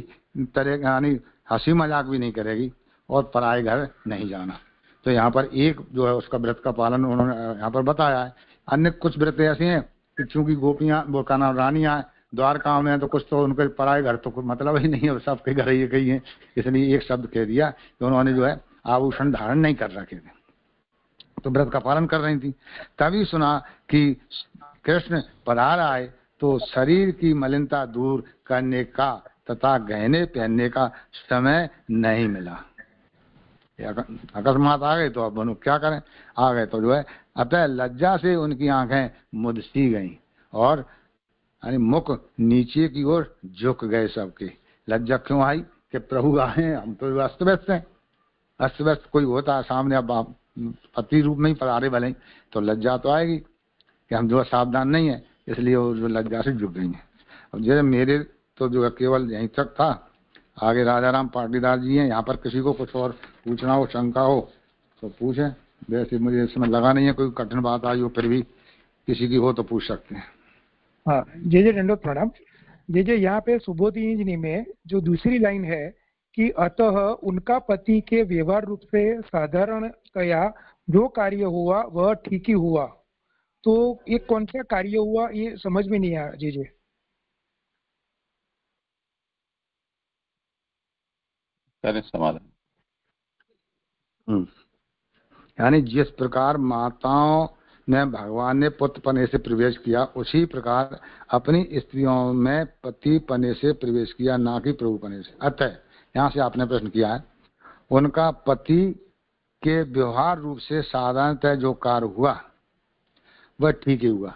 तरह यानी हंसी मजाक भी नहीं करेगी, और पराए घर नहीं जाना। तो यहाँ पर एक जो है उसका व्रत का पालन उन्होंने यहाँ पर बताया है। अन्य कुछ व्रत ऐसे हैं कि चूंकि गोपियां वो का नाम रानियां द्वारका में है तो कुछ तो उनके पराए घर तो मतलब ही नहीं है, सबके घर ही कही है, इसलिए एक शब्द कह दिया कि उन्होंने जो है आभूषण धारण नहीं कर रखे थे, तो व्रत का पालन कर रही थी। तभी सुना कि कृष्ण पधार आए तो शरीर की मलिनता दूर करने का तथा गहने पहनने का समय नहीं मिला। अकस्मात आ गए तो अब बनो क्या करें, आ गए तो जो है अतः लज्जा से उनकी आंखें मुदसी गईं और यानी मुख नीचे की ओर झुक गए सबके। लज्जा क्यों आई कि प्रभु आए, हम तो अस्त व्यस्त हैं। अस्त व्यस्त कोई होता है सामने, अब पति रूप में ही पधारे भले, तो लज्जा तो आएगी कि हम जो सावधान नहीं है, इसलिए वो जो लज्जा से झुक गई हैं। अब जैसे मेरे तो जो केवल यहीं तक था, आगे राजाराम पाटीदार जी हैं, यहाँ पर किसी को कुछ और पूछना हो, शंका हो तो पूछें। वैसे मुझे इसमें लगा नहीं है कोई कठिन बात आई हो, फिर भी किसी की हो तो पूछ सकते हैं। हाँ जय दंडोत प्रणाम। जय यहाँ पे सुबोधिनी में जो दूसरी लाइन है कि अतः उनका पति के व्यवहार रूप से साधारणतया जो कार्य हुआ वह ठीक ही हुआ, तो ये कौन सा कार्य हुआ ये समझ में नहीं आया। जय करें समाधान। यानी जिस प्रकार माताओं ने भगवान ने पुत्र पने से प्रवेश किया, उसी प्रकार अपनी स्त्रियों में पति पने से प्रवेश किया, ना कि प्रभु पने से। अतः यहाँ से आपने प्रश्न किया है, उनका पति के व्यवहार रूप से साधारणतः जो कार्य हुआ वह ठीक ही हुआ।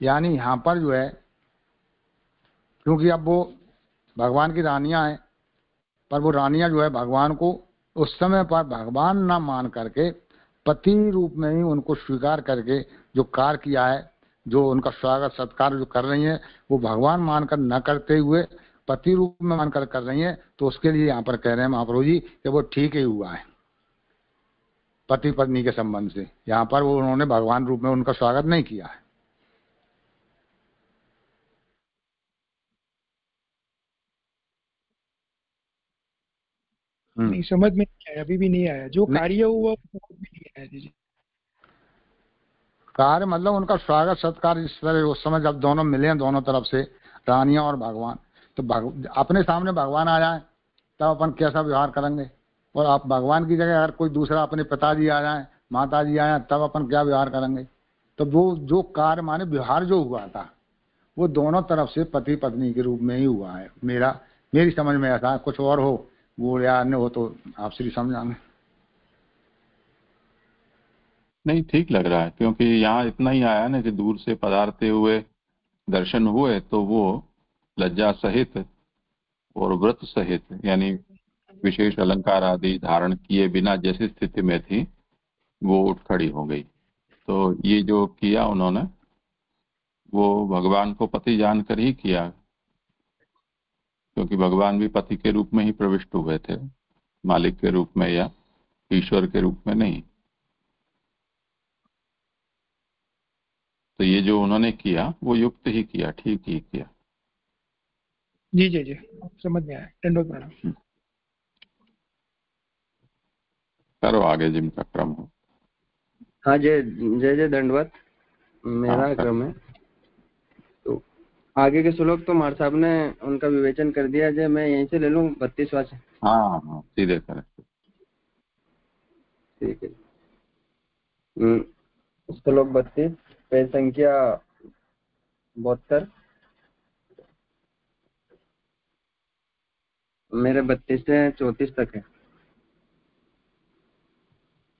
यानी यहाँ पर जो है, क्योंकि अब वो भगवान की रानियां हैं, पर वो रानियां जो है भगवान को उस समय पर भगवान ना मान करके पति रूप में ही उनको स्वीकार करके जो कार्य किया है, जो उनका स्वागत सत्कार जो कर रही हैं, वो भगवान मानकर न करते हुए पति रूप में मानकर कर रही हैं। तो उसके लिए यहाँ पर कह रहे हैं महाप्रभु जी कि वो ठीक ही हुआ है पति पत्नी के संबंध से। यहाँ पर वो उन्होंने भगवान रूप में उनका स्वागत नहीं किया है। नहीं, समझ में नहीं आया, अभी भी नहीं आया। जो कार्य हुआ समझ में नहीं आया जी। कार्य मतलब उनका स्वागत सत्कार इस तरह उस समय जब दोनों मिले हैं, दोनों तरफ से रानियां और भगवान, तो अपने सामने भगवान आ जाए तब अपन कैसा व्यवहार करेंगे, और आप भगवान की जगह अगर कोई दूसरा अपने पिताजी आ जाए, माताजी आ जाए, तब अपन क्या व्यवहार करेंगे। तो वो जो कार्य माने व्यवहार जो हुआ था वो दोनों तरफ से पति पत्नी के रूप में ही हुआ है। मेरी समझ में ऐसा है, कुछ और हो वो या अन्य हो तो आप श्री समझाएंगे। नहीं, ठीक लग रहा है, क्योंकि यहाँ इतना ही आया ना कि दूर से पधारते हुए दर्शन हुए तो वो लज्जा सहित और व्रत सहित, यानी विशेष अलंकार आदि धारण किए बिना जैसी स्थिति में थी वो उठ खड़ी हो गई। तो ये जो किया उन्होंने वो भगवान को पति जानकर ही किया, क्योंकि भगवान भी पति के रूप में ही प्रविष्ट हुए थे, मालिक के रूप में या ईश्वर के रूप में नहीं। तो ये जो उन्होंने किया वो युक्त ही किया, ठीक ही किया। जी जी जी, समझ में आया। दंडवत प्रणाम। करो आगे जिनका क्रम हो। हाँ, जय जय जय दंडवत। मेरा क्रम है। तो आगे के श्लोक तो मार साहब ने उनका विवेचन कर दिया। जय मैं यहीं से ले लूँ 32वां से। हाँ, सीधे करें। ठीक है। श्लोक 32 पेज संख्या 72। मेरे 32 से 34 तक है।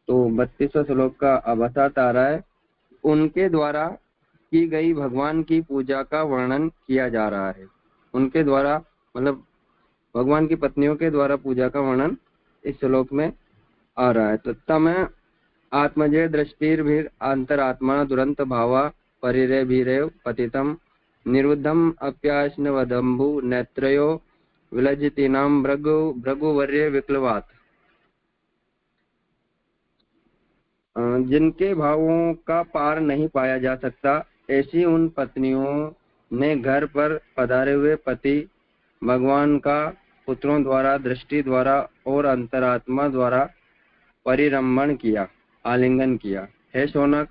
तो 32वां श्लोक का अवसात आ रहा है। उनके द्वारा की गई भगवान की पूजा का वर्णन किया जा रहा है। उनके द्वारा मतलब भगवान की पत्नियों के द्वारा पूजा का वर्णन इस श्लोक में आ रहा है। तो तम आत्मजय दृष्टिर्भिर अंतरात्मा दुरंत भावा परिरे भीरेव पतितम निर्वुद्धम अप्याश्नवदम्भु नेत्रयो विलज्जितीनां भृगुवर्य विक्लवात्। जिनके भावों का पार नहीं पाया जा सकता, ऐसी उन पत्नियों ने घर पर पधारे हुए पति भगवान का पुत्रों द्वारा, दृष्टि द्वारा और अंतरात्मा द्वारा परिरंभण किया, आलिंगन किया। हे शौनक,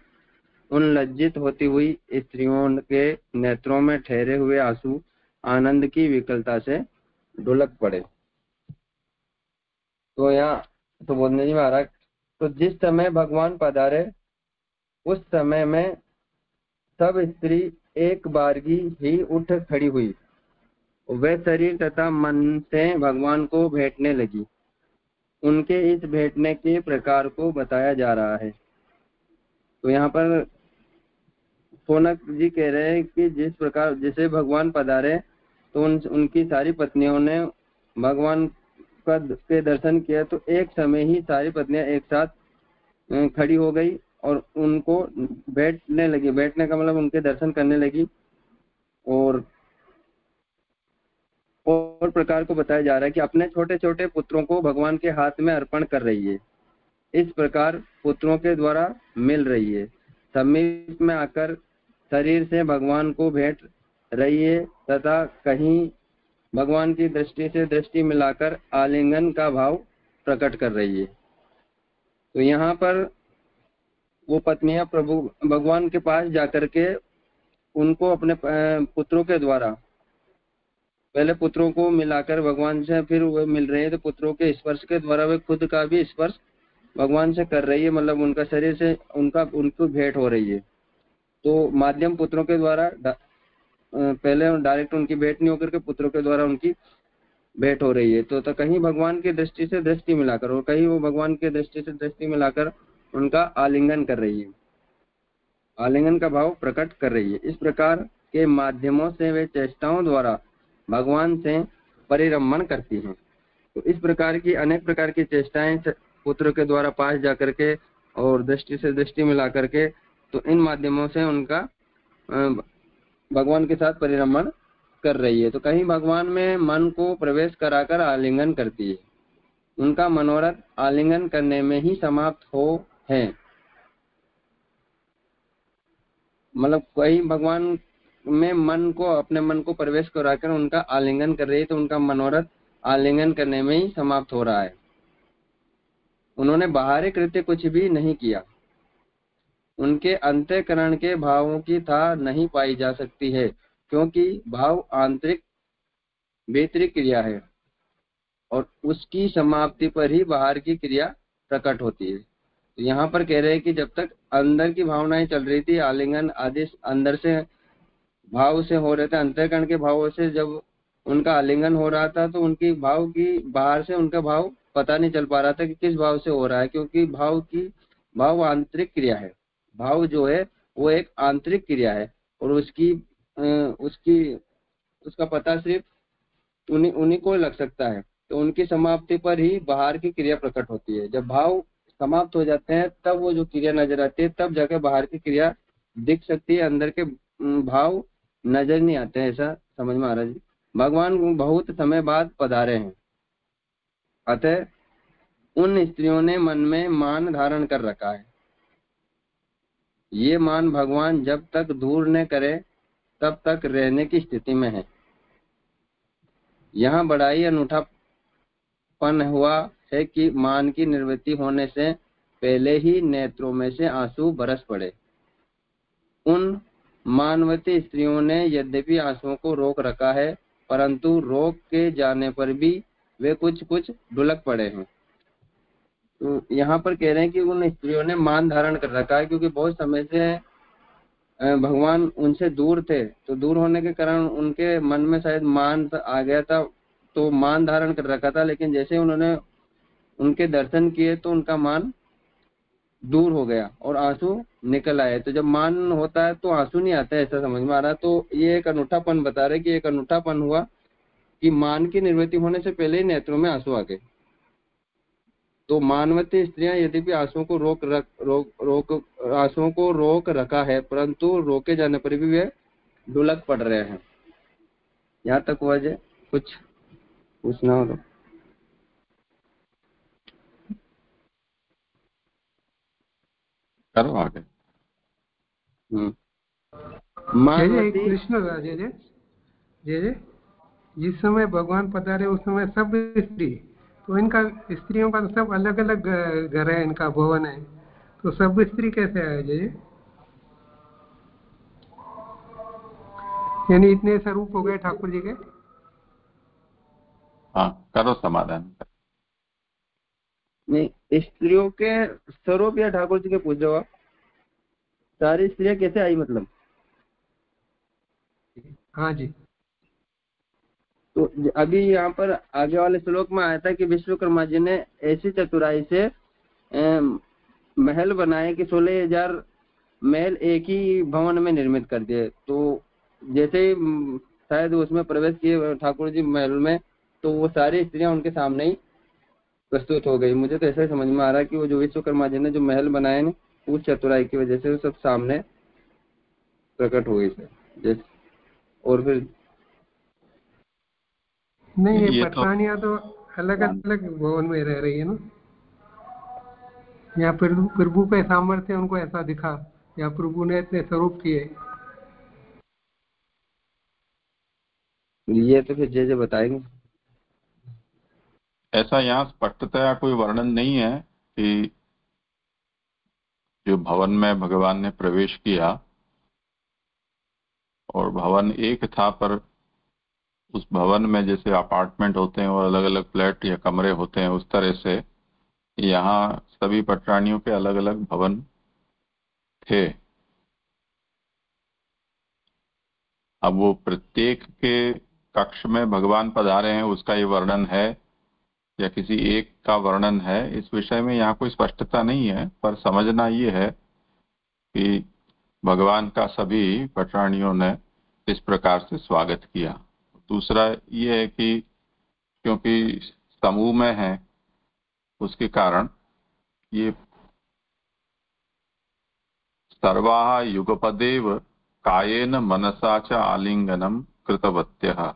उन लज्जित होती हुई स्त्रियों के नेत्रों में ठहरे हुए आंसू आनंद की विकलता से ढुलक पड़े। तो यहाँ तो बोलने जी महाराज, तो जिस समय भगवान पधारे उस समय में सब स्त्री एक बारगी ही उठ खड़ी हुई। वह शरीर तथा मन से भगवान को भेंटने लगी। उनके इस भेंटने के प्रकार को बताया जा रहा है। तो यहाँ पर शौनक जी कह रहे हैं कि जिस प्रकार जैसे भगवान पधारे तो उनकी सारी पत्नियों ने भगवान के दर्शन किया। तो एक समय ही सारी पत्नियां एक साथ खड़ी हो गई और उनको बैठने लगी। बैठने का मतलब उनके दर्शन करने लगी। और प्रकार को बताया जा रहा है कि अपने छोटे छोटे पुत्रों को भगवान के हाथ में अर्पण कर रही है। इस प्रकार पुत्रों के द्वारा मिल रही है, समीप में आकर शरीर से भगवान को भेंट रही है तथा कहीं भगवान की दृष्टि से दृष्टि मिलाकर आलिंगन का भाव प्रकट कर रही है। तो यहाँ पर वो पत्नियां प्रभु भगवान के पास जाकर के उनको अपने पुत्रों के द्वारा पहले पुत्रों को मिलाकर भगवान से फिर वे मिल रहे हैं, तो पुत्रों के स्पर्श के द्वारा वे खुद का भी स्पर्श भगवान से कर रही है, मतलब उनका शरीर से उनको भेंट हो रही है। तो माध्यम पुत्रों के द्वारा पहले डायरेक्ट उनकी भेंट नहीं होकर के पुत्रों के द्वारा उनकी भेंट हो रही है। तो कहीं भगवान की दृष्टि से दृष्टि मिलाकर और कहीं वो भगवान की दृष्टि से दृष्टि मिलाकर उनका आलिंगन कर रही है, आलिंगन का भाव प्रकट कर रही है। इस प्रकार के माध्यमों से वे चेष्टाओं द्वारा भगवान से परिरमण करती हैं। तो इस प्रकार की अनेक प्रकार की चेष्टाएं पुत्र के द्वारा पास जाकर के और दृष्टि से दृष्टि मिला करके, तो इन माध्यमों से उनका भगवान के साथ परिरमण कर रही है। तो कहीं भगवान में मन को प्रवेश कराकर आलिंगन करती है, उनका मनोरथ आलिंगन करने में ही समाप्त हो है। मतलब कहीं भगवान में मन को, अपने मन को प्रवेश कराकर उनका आलिंगन कर रही है, तो उनका मनोरथ आलिंगन करने में ही समाप्त हो रहा है। उन्होंने बाहरी कृत्य कुछ भी नहीं किया, उनके अंतःकरण के भावों की था नहीं पाई जा सकती है, क्योंकि भाव आंतरिक भीतरी क्रिया है और उसकी समाप्ति पर ही बाहर की क्रिया प्रकट होती है। तो यहाँ पर कह रहे हैं कि जब तक अंदर की भावनाएं चल रही थी, आलिंगन आदि अंदर से भाव से हो रहे थे, अंतःकरण के भावों से जब उनका आलिंगन हो रहा था, तो उनकी भाव की बाहर से उनका भाव पता नहीं चल पा रहा था कि किस भाव से हो रहा है, क्योंकि भाव आंतरिक क्रिया है। भाव जो है वो एक आंतरिक क्रिया है और उसका पता सिर्फ उन्हीं को लग सकता है। तो उनकी समाप्ति पर ही बाहर की क्रिया प्रकट होती है। जब भाव समाप्त हो जाते हैं तब वो जो क्रिया नजर आती है, तब जाकर बाहर की क्रिया दिख सकती है, अंदर के भाव नजर नहीं आते हैं। ऐसा समझ में आ रहा जी। भगवान बहुत समय बाद पधारे हैं, अतः उन स्त्रियों ने मन में मान धारण कर रखा है। ये मान भगवान जब तक दूर न करे तब तक रहने की स्थिति में है। यहाँ बड़ा ही अनूठापन हुआ है कि मान की निवृत्ति होने से पहले ही नेत्रों में से आंसू बरस पड़े। उन मानवती स्त्रियों ने यद्यपि आंसुओं को रोक रखा है, परंतु रोक के जाने पर भी वे कुछ कुछ ढुलक पड़े हैं। तो यहाँ पर कह रहे हैं कि उन स्त्रियों ने मान धारण कर रखा है, क्योंकि बहुत समय से भगवान उनसे दूर थे, तो दूर होने के कारण उनके मन में शायद मान आ गया था, तो मान धारण कर रखा था। लेकिन जैसे उन्होंने उनके दर्शन किए तो उनका मान दूर हो गया और आंसू निकल आए। तो जब मान होता है तो आंसू नहीं आता है, ऐसा समझ में आ रहा है। तो ये एक अनूठापन बता रहे कि एक अनूठापन हुआ कि मान की निवृत्ति होने से पहले ही नेत्रों में आंसू आ गए। तो मानवती स्त्रियां यद्यपि आंसुओं को रोक रखा है, परंतु रोके जाने पर भी वे ढुलक पड़ रहे हैं। यहाँ तक वजह कुछ पूछना होगा। करो आगे। मानवती कृष्ण जय जय जिस समय भगवान पधारे उस समय सब स्त्री, तो इनका स्त्रियों का तो सब अलग अलग घर है, इनका भवन है, तो सब स्त्री कैसे आए जय? यानी इतने स्वरूप हो गए ठाकुर जी के? हाँ, करो समाधान। नहीं, स्त्रियों के स्वरूप या ठाकुर जी के पूछ रहे हो आप? सारी स्त्रियां कैसे आई मतलब? हाँ जी। तो अभी यहाँ पर आगे वाले श्लोक में आया था कि विश्वकर्मा जी ने ऐसी चतुराई से महल बनाए कि 16,000 महल एक ही भवन में निर्मित कर दिए। तो जैसे ही शायद उसमें प्रवेश किए ठाकुर जी महल में, तो वो सारी स्त्रियां उनके सामने ही प्रस्तुत हो गई। मुझे तो ऐसा समझ में आ रहा है कि वो जो विश्वकर्मा जी ने जो महल बनाए ना, उस चतुराई की वजह से वो सब सामने प्रकट हो गई जैसे। और फिर नहीं, ये ये पठानियां तो अलग अलग भवन में रह रही है ना। या प्रभु के सामर्थ्य उनको ऐसा दिखा, या प्रभु ने इतने स्वरूप किए। ये तो फिर जैसे बताएंगे। ऐसा यहाँ स्पष्टतया कोई वर्णन नहीं है कि जो भवन में भगवान ने प्रवेश किया और भवन एक था पर उस भवन में जैसे अपार्टमेंट होते हैं और अलग अलग फ्लैट या कमरे होते हैं, उस तरह से यहाँ सभी पटरानियों के अलग अलग भवन थे। अब वो प्रत्येक के कक्ष में भगवान पधारे हैं उसका ये वर्णन है या किसी एक का वर्णन है, इस विषय में यहाँ कोई स्पष्टता नहीं है, पर समझना ये है कि भगवान का सभी पटरानियों ने इस प्रकार से स्वागत किया। दूसरा ये है कि क्योंकि समूह में है उसके कारण ये सर्वाः युगपदेव कायेन मनसा च आलिंगनम कृतवत्यः।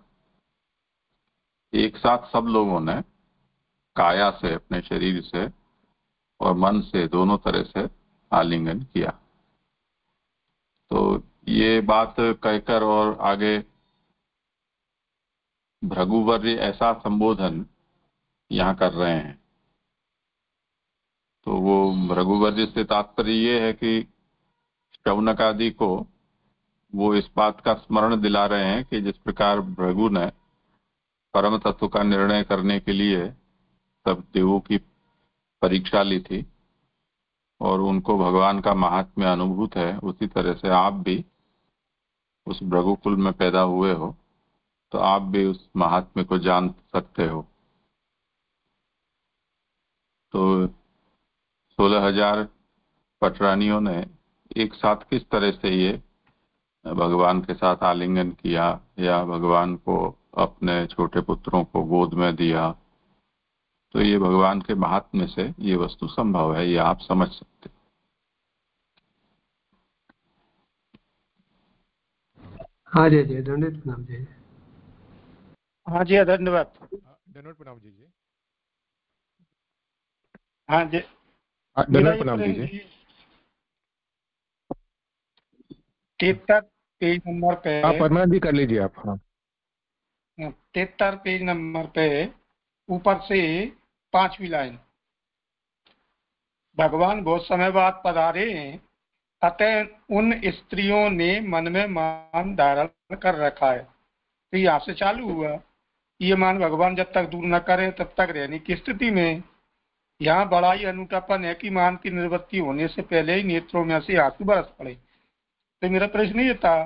एक साथ सब लोगों ने काया से, अपने शरीर से और मन से, दोनों तरह से आलिंगन किया। तो ये बात कहकर और आगे भृगुवर्य ऐसा संबोधन यहाँ कर रहे हैं। तो वो भृगुवर्य से तात्पर्य ये है कि शौनक आदि को वो इस बात का स्मरण दिला रहे हैं कि जिस प्रकार भृगु ने परम तत्व का निर्णय करने के लिए सब देवों की परीक्षा ली थी और उनको भगवान का महात्म्य अनुभूत है, उसी तरह से आप भी उस भृगुकुल में पैदा हुए हो तो आप भी उस महात्म्य को जान सकते हो। तो 16,000 पटरानियों ने एक साथ किस तरह से ये भगवान के साथ आलिंगन किया या भगवान को अपने छोटे पुत्रों को गोद में दिया, तो ये भगवान के महात्म्य से ये वस्तु संभव है, ये आप समझ सकते। हाँ जय जय, दंडित प्रणाम जय। हाँ जी, धन्यवाद। धन्यवाद, प्रणाम जी। हाँ जी, धन्यवाद, प्रणाम जी। 73 पेज नंबर पे आप परमानंद जी कर लीजिए आप। हाँ 73 पेज नंबर पे ऊपर से 5वीं लाइन, भगवान बहुत समय बाद पधारे, अतः उन स्त्रियों ने मन में मान धारण कर रखा है। तो यहाँ से चालू हुआ, ये मान भगवान जब तक दूर न करें तब तक रहने की स्थिति में। यहाँ बड़ा ही अनुटापन है कि मान की निवृत्ति होने से पहले ही नेत्रों में से आंसू बरस पड़े। तो मेरा प्रश्न ये था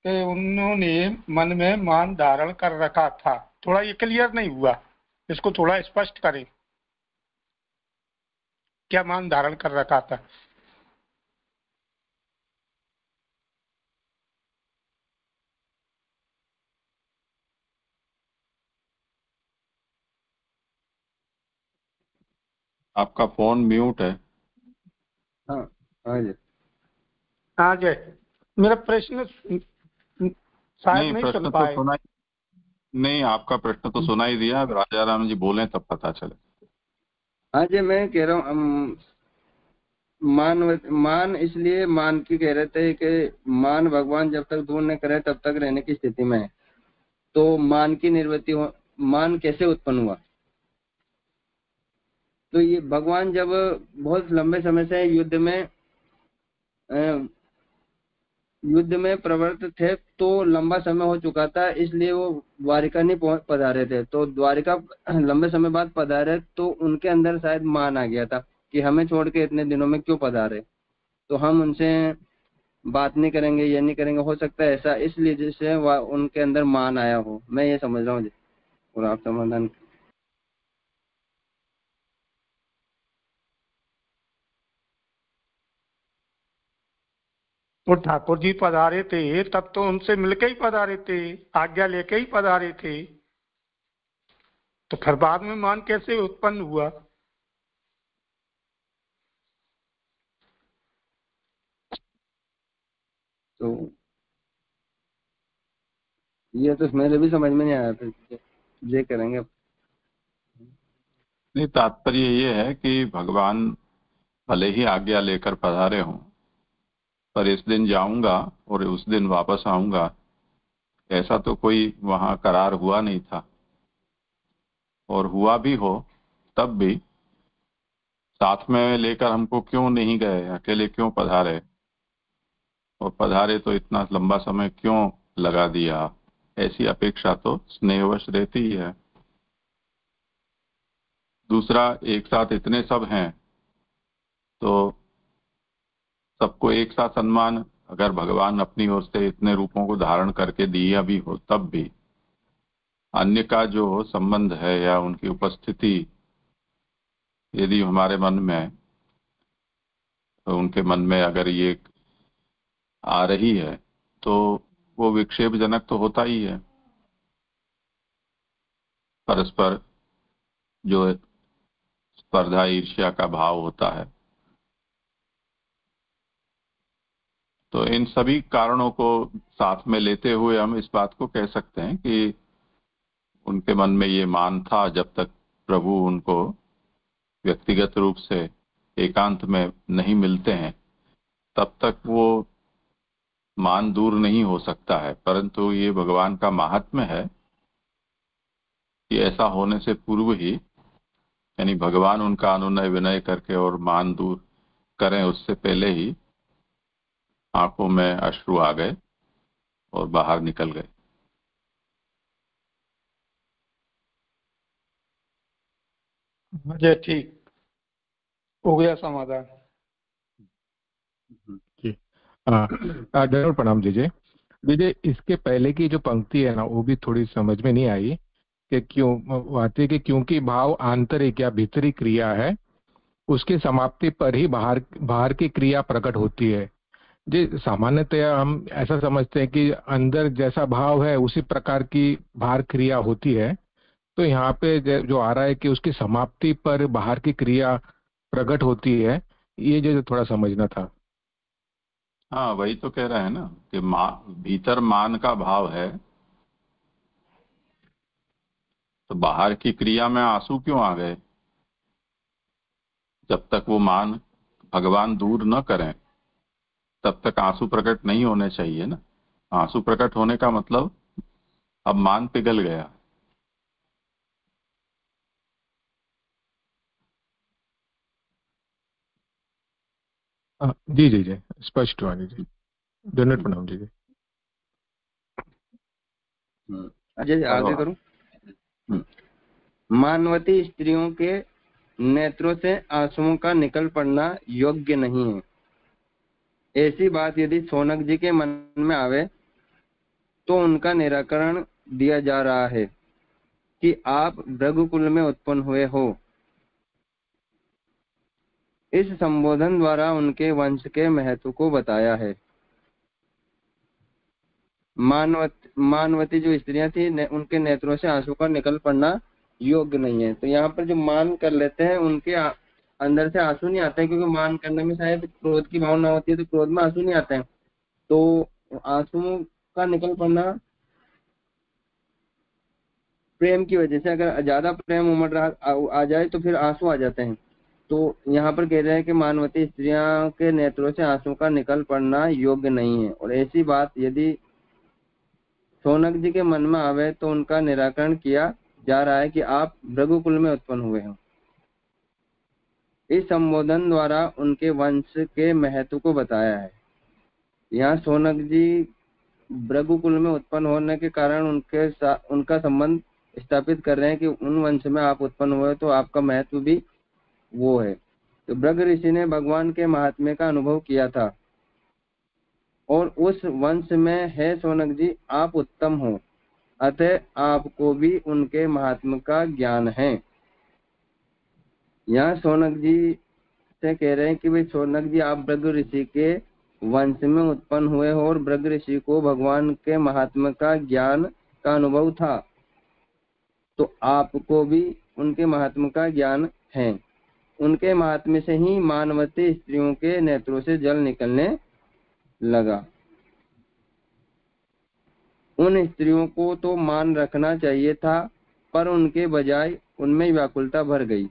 कि उन्होंने मन में मान धारण कर रखा था, थोड़ा ये क्लियर नहीं हुआ, इसको थोड़ा स्पष्ट करें, क्या मान धारण कर रखा था? आपका फोन म्यूट है। हाँ हाँ जी। हाँ जय, मेरा प्रश्न शायद नहीं सुन पाए। तो नहीं, आपका प्रश्न तो सुना ही दिया, राजा राम जी बोले तब पता चले। हाँ जी, मैं कह रहा हूँ मान इसलिए मान की कह रहे थे कि मान भगवान जब तक दूर न करे तब तक रहने की स्थिति में है। तो मान की निवृत्ति मान कैसे उत्पन्न हुआ? तो ये भगवान जब बहुत लंबे समय से युद्ध में प्रवृत्त थे तो लंबा समय हो चुका था, इसलिए वो द्वारिका नहीं पधारे थे। तो द्वारिका लंबे समय बाद पधारे तो उनके अंदर शायद मान आ गया था कि हमें छोड़ के इतने दिनों में क्यों पधारे, तो हम उनसे बात नहीं करेंगे, ये नहीं करेंगे, हो सकता है ऐसा, इसलिए जैसे उनके अंदर मान आया हो। मैं ये समझ रहा हूँ और आप समाधान। तो ठाकुर जी पधारे थे तब तो उनसे मिलके ही पधारे थे, आज्ञा लेके ही पधारे थे, तो फिर बाद में मान कैसे उत्पन्न हुआ? तो ये तो मेरे भी समझ में नहीं आया था, ये करेंगे। नहीं, तात्पर्य ये है कि भगवान भले ही आज्ञा लेकर पधारे हों, पर इस दिन जाऊंगा और उस दिन वापस आऊंगा, ऐसा तो कोई वहां करार हुआ नहीं था। और हुआ भी हो तब भी साथ में लेकर हमको क्यों नहीं गए, अकेले क्यों पधारे, और पधारे तो इतना लंबा समय क्यों लगा दिया, ऐसी अपेक्षा तो स्नेहवश रहती ही है। दूसरा, एक साथ इतने सब हैं तो सबको एक साथ सम्मान अगर भगवान अपनी ओर से इतने रूपों को धारण करके दिया भी हो, तब भी अन्य का जो संबंध है या उनकी उपस्थिति यदि हमारे मन में, तो उनके मन में अगर ये आ रही है तो वो विक्षेपजनक तो होता ही है। परस्पर जो स्पर्धा ईर्ष्या का भाव होता है, तो इन सभी कारणों को साथ में लेते हुए हम इस बात को कह सकते हैं कि उनके मन में ये मान था, जब तक प्रभु उनको व्यक्तिगत रूप से एकांत में नहीं मिलते हैं तब तक वो मान दूर नहीं हो सकता है। परंतु ये भगवान का महात्म्य है कि ऐसा होने से पूर्व ही, यानी भगवान उनका अनुनय विनय करके और मान दूर करें उससे पहले ही आंखों में अश्रु आ गए और बाहर निकल गए। जी ठीक, हो गया समाधान। जी धन्यवाद, प्रणाम दीजिए। दीजिए, इसके पहले की जो पंक्ति है ना, वो भी थोड़ी समझ में नहीं आई कि क्यों आती है कि क्योंकि भाव आंतरिक या भीतरी क्रिया है, उसकी समाप्ति पर ही बाहर की क्रिया प्रकट होती है। जी, सामान्यतया हम ऐसा समझते हैं कि अंदर जैसा भाव है उसी प्रकार की बाहर क्रिया होती है। तो यहाँ पे जो आ रहा है कि उसकी समाप्ति पर बाहर की क्रिया प्रकट होती है, ये जो थोड़ा समझना था। हाँ, वही तो कह रहे हैं ना कि भीतर मान का भाव है, तो बाहर की क्रिया में आंसू क्यों आ गए? जब तक वो मान भगवान दूर न करें तब तक आंसू प्रकट नहीं होने चाहिए ना। आंसू प्रकट होने का मतलब अब मान पिघल गया। जी जी जी, स्पष्ट हुआ दीजिए। धन्यवाद, प्रणाम दीजिए। अजय आगे करूं। मानवती स्त्रियों के नेत्रों से आंसुओं का निकल पड़ना योग्य नहीं है। ऐसी बात यदि सोनक जी के मन में आवे तो उनका निराकरण दिया जा रहा है कि आप भृगुकुल में उत्पन्न हुए हो। इस संबोधन द्वारा उनके वंश के महत्व को बताया है। मानवती जो स्त्रियां थी उनके नेत्रों से आंसू का निकल पड़ना योग्य नहीं है। तो यहाँ पर जो मान कर लेते हैं उनके अंदर से आंसू नहीं आते हैं, क्योंकि मान करने में शायद क्रोध की भावना होती है, तो क्रोध में आंसू नहीं आते हैं। तो आंसू का निकल पड़ना प्रेम की वजह से, अगर ज्यादा प्रेम उमड़ रहा आ जाए तो फिर आंसू आ जाते हैं। तो यहाँ पर कह रहे हैं कि मानवती स्त्रियों के नेत्रों से आंसू का निकल पड़ना योग्य नहीं है, और ऐसी बात यदि सोनक जी के मन में आवे तो उनका निराकरण किया जा रहा है कि आप भृगुकुल में उत्पन्न हुए हो। इस संबोधन द्वारा उनके वंश के महत्व को बताया है। यहाँ सोनक जी भृगुकुल में उत्पन्न होने के कारण उनका संबंध स्थापित कर रहे हैं कि उन वंश में आप उत्पन्न हुए तो आपका महत्व भी वो है। तो भृग ऋषि ने भगवान के महात्म्य का अनुभव किया था और उस वंश में है सोनक जी आप उत्तम हो, अतः आपको भी उनके महात्म्य का ज्ञान है। यहाँ सोनक जी से कह रहे हैं कि भाई सोनक जी आप भृग ऋषि के वंश में उत्पन्न हुए हो और भृग ऋषि को भगवान के महात्म्य का ज्ञान का अनुभव था, तो आपको भी उनके महात्म्य का ज्ञान है। उनके महात्म्य से ही मानवती स्त्रियों के नेत्रों से जल निकलने लगा। उन स्त्रियों को तो मान रखना चाहिए था, पर उनके बजाय उनमें व्याकुलता भर गई।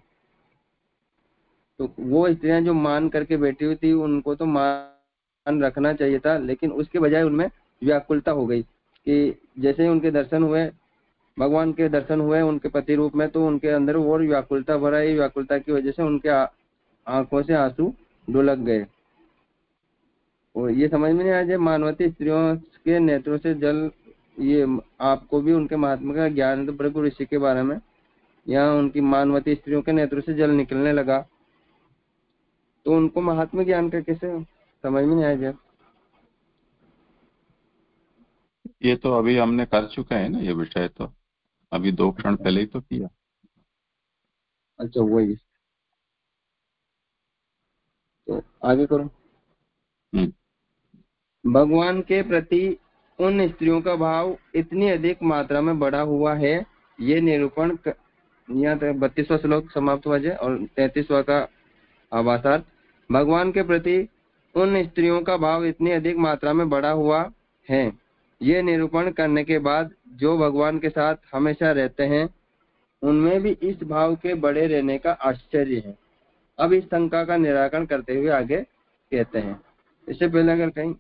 तो वो स्त्रियां जो मान करके बैठी हुई थी उनको तो मान रखना चाहिए था, लेकिन उसके बजाय उनमें व्याकुलता हो गई कि जैसे ही उनके दर्शन हुए, भगवान के दर्शन हुए उनके पति रूप में, तो उनके अंदर और व्याकुलता भरा। ही व्याकुलता की वजह से उनके आंखों से आंसू ढुलक गए। और ये समझ में नहीं आया, जब मानवती स्त्रियों के नेत्रों से जल ये आपको भी उनके महात्मा का ज्ञान है तो भृगु ऋषि के बारे में, यहाँ उनकी मानवती स्त्रियों के नेत्रों से जल निकलने लगा, तो उनको महात्मा ज्ञान का कैसे समझ में नहीं आया जब? ये तो अभी हमने कर चुके हैं ना, ये विषय तो अभी 2 क्षण पहले ही तो किया। अच्छा वही, तो आगे करो। भगवान के प्रति उन स्त्रियों का भाव इतनी अधिक मात्रा में बढ़ा हुआ है, ये निरूपण यहाँ तक 32वां श्लोक समाप्त हुआ है और 33वां का आभासार्थ। भगवान के प्रति उन स्त्रियों का भाव इतनी अधिक मात्रा में बढ़ा हुआ है, ये निरूपण करने के बाद जो भगवान के साथ हमेशा रहते हैं उनमें भी इस भाव के बड़े रहने का आश्चर्य है। अब इस शंका का निराकरण करते हुए आगे कहते हैं। इससे पहले अगर कहीं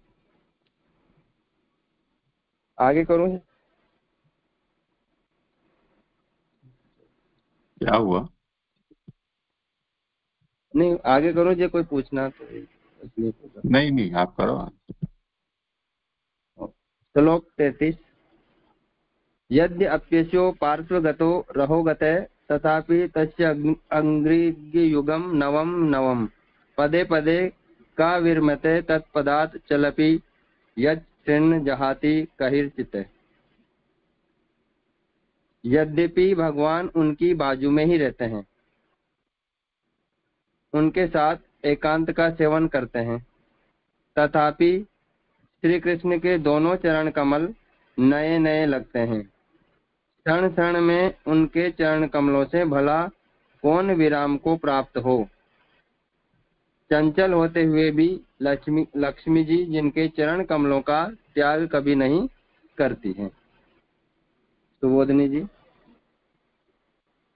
आगे करो, क्या हुआ? नहीं आगे करो, जो कोई पूछना तो इसलिए नहीं आप करो। श्लोक 33। यद्य अप्यस्यो पार्श्वगतो रहोगते तथापि तस्य अंग्रियुगम नवम नवम पदे पदे का विरमते तत्पदात् चलपि यन्न जहाति कहिर्चित। यद्यपि भगवान उनकी बाजू में ही रहते हैं, उनके साथ एकांत का सेवन करते हैं, तथापि श्री कृष्ण के दोनों चरण कमल नए नए लगते हैं। क्षण क्षण में उनके चरण कमलों से भला कौन विराम को प्राप्त हो। चंचल होते हुए भी लक्ष्मी जी जिनके चरण कमलों का त्याग कभी नहीं करती हैं। सुबोधनी जी,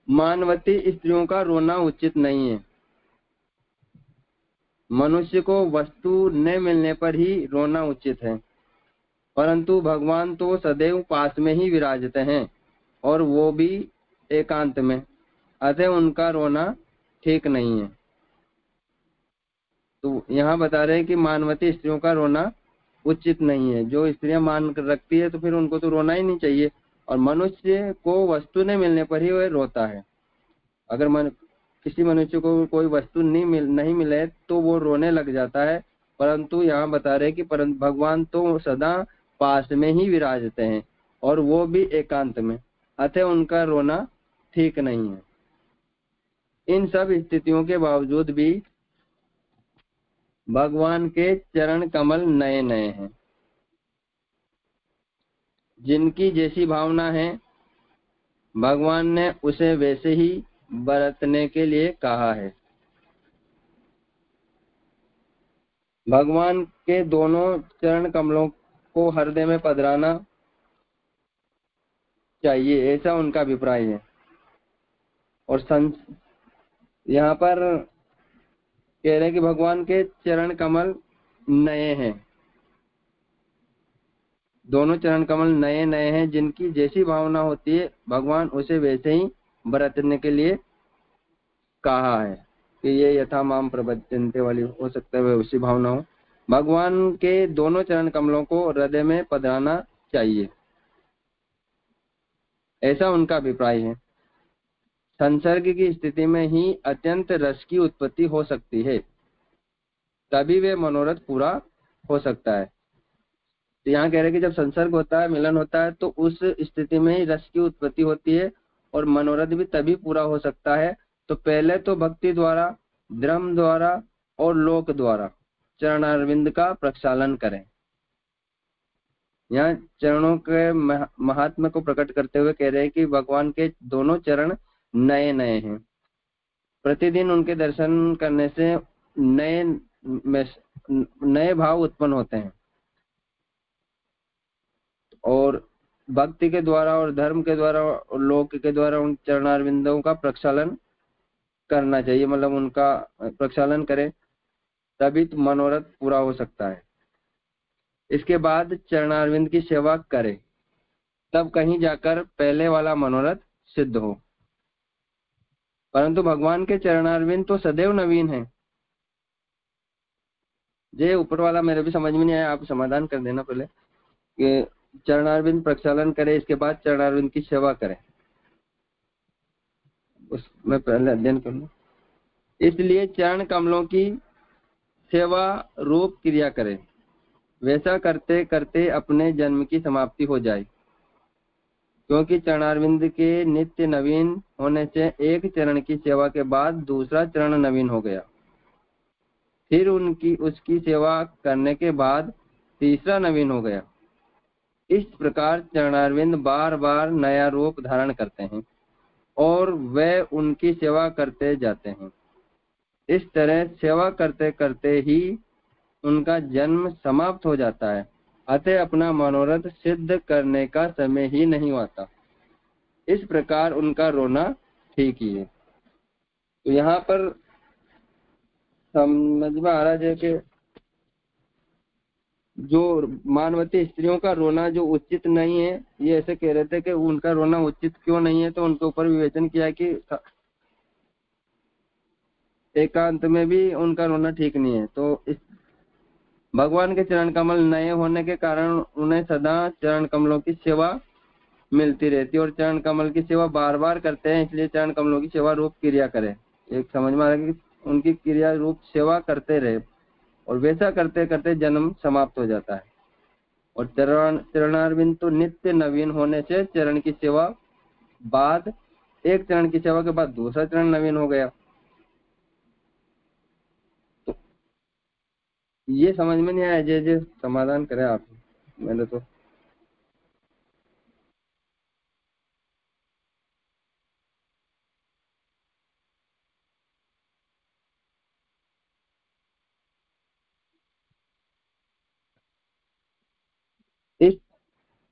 मानवती स्त्रियों का रोना उचित नहीं है। मनुष्य को वस्तु न मिलने पर ही रोना उचित है, परंतु भगवान तो सदैव पास में ही विराजते हैं और वो भी एकांत में, अतः उनका रोना ठीक नहीं है। तो यहाँ बता रहे हैं कि मानवती स्त्रियों का रोना उचित नहीं है। जो स्त्रियां मान रखती है तो फिर उनको तो रोना ही नहीं चाहिए, और मनुष्य को वस्तु नहीं मिलने पर ही वह रोता है। अगर किसी मनुष्य को कोई वस्तु नहीं मिले तो वो रोने लग जाता है, परंतु यहाँ बता रहे कि भगवान तो सदा पास में ही विराजते हैं और वो भी एकांत में, अतः उनका रोना ठीक नहीं है। इन सब स्थितियों के बावजूद भी भगवान के चरण कमल नए नए हैं। जिनकी जैसी भावना है भगवान ने उसे वैसे ही बरतने के लिए कहा है। भगवान के दोनों चरण कमलों को हृदय में पधराना चाहिए, ऐसा उनका अभिप्राय है। और यहाँ पर कह रहे हैं कि भगवान के चरण कमल नए हैं, दोनों चरण कमल नए नए हैं। जिनकी जैसी भावना होती है भगवान उसे वैसे ही बरतने के लिए कहा है कि ये यथा माम प्रबध्यन्ते वाली हो सकता है उसी भावना हो। भगवान के दोनों चरण कमलों को हृदय में पधराना चाहिए, ऐसा उनका अभिप्राय है। संसर्ग की स्थिति में ही अत्यंत रस की उत्पत्ति हो सकती है, तभी वे मनोरथ पूरा हो सकता है। तो यहाँ कह रहे हैं कि जब संसर्ग होता है, मिलन होता है, तो उस स्थिति में ही रस की उत्पत्ति होती है और मनोरथ भी तभी पूरा हो सकता है। तो पहले तो भक्ति द्वारा, धर्म द्वारा और लोक द्वारा चरणारविंद का प्रक्षालन करें। यहाँ चरणों के महात्म्य को प्रकट करते हुए कह रहे हैं कि भगवान के दोनों चरण नए नए हैं। प्रतिदिन उनके दर्शन करने से नए भाव उत्पन्न होते हैं, और भक्ति के द्वारा और धर्म के द्वारा और लोक के द्वारा उन चरणारविंदों का प्रक्षालन करना चाहिए। मतलब उनका प्रक्षालन करें तभी तो मनोरथ पूरा हो सकता है। इसके बाद चरणारविंद की सेवा करें, तब कहीं जाकर पहले वाला मनोरथ सिद्ध हो। परंतु भगवान के चरणारविंद तो सदैव नवीन है। ये ऊपर वाला मेरे भी समझ में नहीं आया, आप समाधान कर देना पहले कि चरणारविंद प्रक्षालन करे, इसके बाद चरणारविंद की सेवा करे। उसमें पहले अध्ययन कर लूं। इसलिए चरण कमलों की सेवा रूप क्रिया करे, वैसा करते करते अपने जन्म की समाप्ति हो जाए। क्योंकि चरणारविंद के नित्य नवीन होने से एक चरण की सेवा के बाद दूसरा चरण नवीन हो गया, फिर उसकी सेवा करने के बाद तीसरा नवीन हो गया। इस प्रकार चरणारविंद बार बार नया रूप धारण करते हैं और वे उनकी सेवा करते जाते हैं। इस तरह सेवा करते करते ही उनका जन्म समाप्त हो जाता है, अतः अपना मनोरथ सिद्ध करने का समय ही नहीं आता। इस प्रकार उनका रोना ठीक ही है। तो यहाँ पर समझ में आ रहा है कि जो मानवती स्त्रियों का रोना जो उचित नहीं है, ये ऐसे कह रहे थे कि उनका रोना उचित क्यों नहीं है, तो उनके ऊपर विवेचन किया कि एकांत में भी उनका रोना ठीक नहीं है। तो इस भगवान के चरण कमल नए होने के कारण उन्हें सदा चरण कमलों की सेवा मिलती रहती है और चरण कमल की सेवा बार बार करते हैं, इसलिए चरण कमलों की सेवा रूप क्रिया करें। एक समझ में आ रहा है कि उनकी क्रिया रूप सेवा करते रहे और वैसा करते करते जन्म समाप्त हो जाता है। और चरणारविंद तो नित्य नवीन होने से चरण की सेवा बाद एक चरण की सेवा के बाद दूसरा चरण नवीन हो गया। तो ये समझ में नहीं आया, जय समाधान करें आप। मैंने तो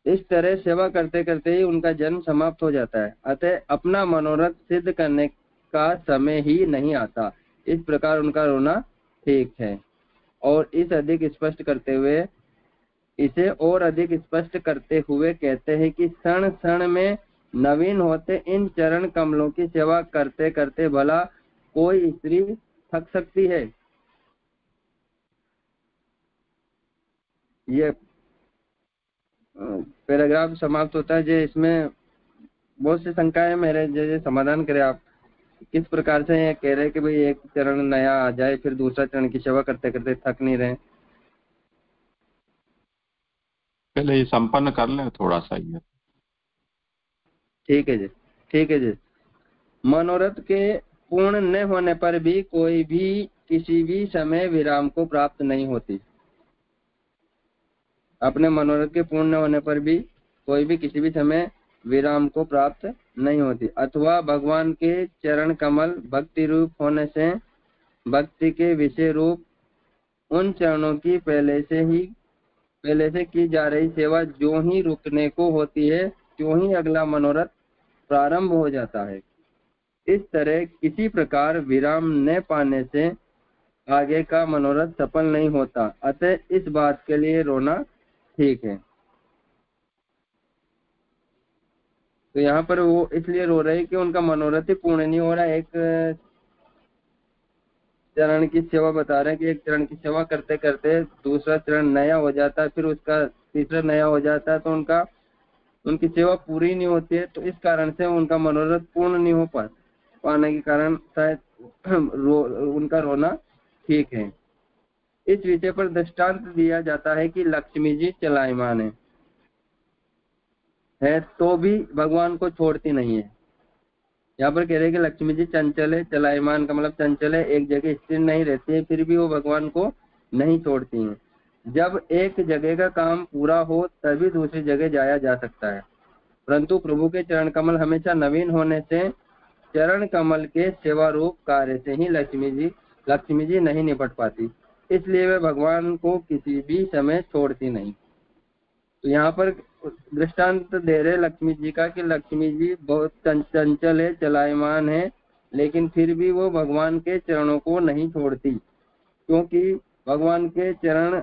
इस तरह सेवा करते करते ही उनका जन्म समाप्त हो जाता है, अतः अपना मनोरथ सिद्ध करने का समय ही नहीं आता। इस प्रकार उनका रोना ठीक है। और इसे और अधिक स्पष्ट करते हुए कहते हैं कि क्षण क्षण में नवीन होते इन चरण कमलों की सेवा करते करते भला कोई स्त्री थक सकती है? ये पैराग्राफ समाप्त होता है। जो इसमें बहुत सी शंका है, मेरे जैसे समाधान करें आप। किस प्रकार से ये कह रहे हैं कि भाई एक चरण नया आ जाए फिर दूसरा चरण की सेवा करते करते थक नहीं रहे? पहले ये संपन्न कर लें थोड़ा सा ये। ठीक है जी, ठीक है जी। मनोरथ के पूर्ण न होने पर भी कोई भी किसी भी समय विराम को प्राप्त नहीं होती। अपने मनोरथ के पूर्ण होने पर भी कोई भी किसी भी समय विराम को प्राप्त नहीं होती, अथवा भगवान के चरण कमल भक्ति रूप होने से भक्ति के विषय रूप उन चरणों की पहले से की जा रही सेवा जो ही रुकने को होती है त्यों ही अगला मनोरथ प्रारंभ हो जाता है। इस तरह किसी प्रकार विराम न पाने से आगे का मनोरथ सफल नहीं होता, अतः इस बात के लिए रोना ठीक है। तो यहाँ पर वो इसलिए रो रहे कि उनका मनोरथ ही पूर्ण नहीं हो रहा। एक चरण की सेवा बता रहे हैं कि एक चरण की सेवा करते करते दूसरा चरण नया हो जाता है, फिर उसका तीसरा नया हो जाता है, तो उनकी सेवा पूरी नहीं होती है। तो इस कारण से उनका मनोरथ पूर्ण नहीं हो पाने के कारण शायद उनका रोना ठीक है। इस विषय पर दृष्टांत दिया जाता है कि लक्ष्मी जी चलायमान है तो भी भगवान को छोड़ती नहीं है। यहाँ पर कह रहे हैं कि लक्ष्मी जी चंचल है, चलायमान का मतलब चंचल है, एक जगह स्थिर नहीं रहती है, फिर भी वो भगवान को नहीं छोड़ती हैं। जब एक जगह का काम पूरा हो तभी दूसरी जगह जाया जा सकता है, परंतु प्रभु के चरण कमल हमेशा नवीन होने से चरण कमल के सेवा रूप कार्य से ही लक्ष्मी जी नहीं निपट पाती, इसलिए वे भगवान को किसी भी समय छोड़ती नहीं। तो यहाँ पर दृष्टांत दे रहे लक्ष्मी जी का कि लक्ष्मी जी बहुत चंचल है, चलायमान है, लेकिन फिर भी वो भगवान के चरणों को नहीं छोड़ती, क्योंकि भगवान के चरण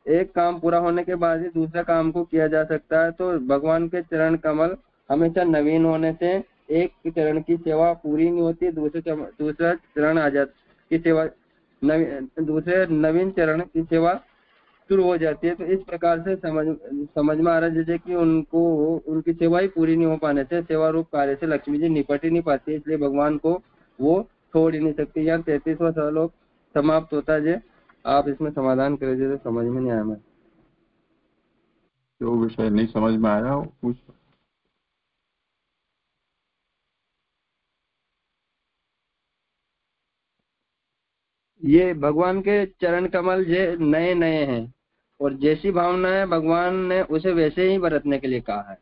एक काम पूरा होने के बाद ही दूसरा काम को किया जा सकता है। तो भगवान के चरण कमल हमेशा नवीन होने से एक चरण की सेवा पूरी नहीं होती, दूसरा चरण आ जाता की सेवा दूसरे नवीन चरण की सेवा शुरू हो जाती है। तो इस प्रकार से समझ में आ रहा है जैसे कि उनको उनकी सेवा ही पूरी नहीं हो पाने से, सेवा रूप कार्य से लक्ष्मी जी निपट ही नहीं पाती, इसलिए भगवान को वो छोड़ ही नहीं सकती। यहाँ 33वां श्लोक समाप्त होता है। जे आप इसमें समाधान कर दीजिए, तो समझ में नहीं आया मैं। जो विषय नहीं समझ में आया वो पूछ। ये भगवान के चरण कमल जे नए नए हैं और जैसी भावना है भगवान ने उसे वैसे ही बरतने के लिए कहा है,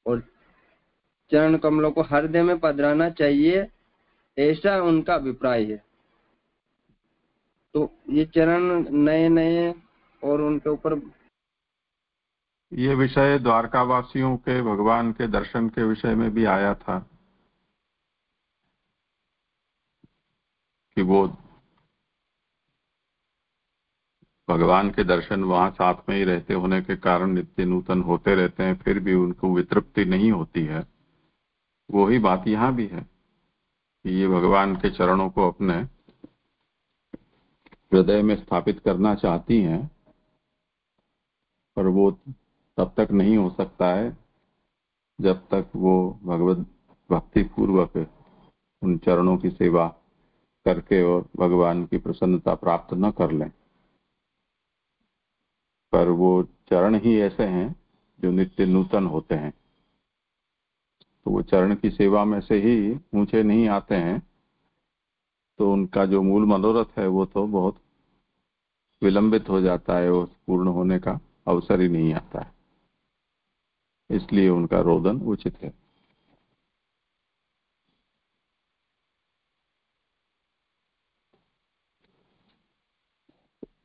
और चरण कमलों को हृदय में पधराना चाहिए, ऐसा उनका अभिप्राय है। तो ये चरण नए नए और उनके ऊपर ये विषय द्वारकावासियों के भगवान के दर्शन के विषय में भी आया था कि वो भगवान के दर्शन वहां साथ में ही रहते होने के कारण नित्य नूतन होते रहते हैं, फिर भी उनको वितृप्ति नहीं होती है। वही बात यहाँ भी है कि ये भगवान के चरणों को अपने हृदय में स्थापित करना चाहती हैं, पर वो तब तक नहीं हो सकता है जब तक वो भगवत भक्ति पूर्वक उन चरणों की सेवा करके और भगवान की प्रसन्नता प्राप्त न कर लें। पर वो चरण ही ऐसे हैं जो नित्य नूतन होते हैं, तो वो चरण की सेवा में से ही ऊंचे नहीं आते हैं, तो उनका जो मूल मनोरथ है वो तो बहुत विलंबित हो जाता है, वो पूर्ण होने का अवसर ही नहीं आता है। इसलिए उनका रोदन उचित है।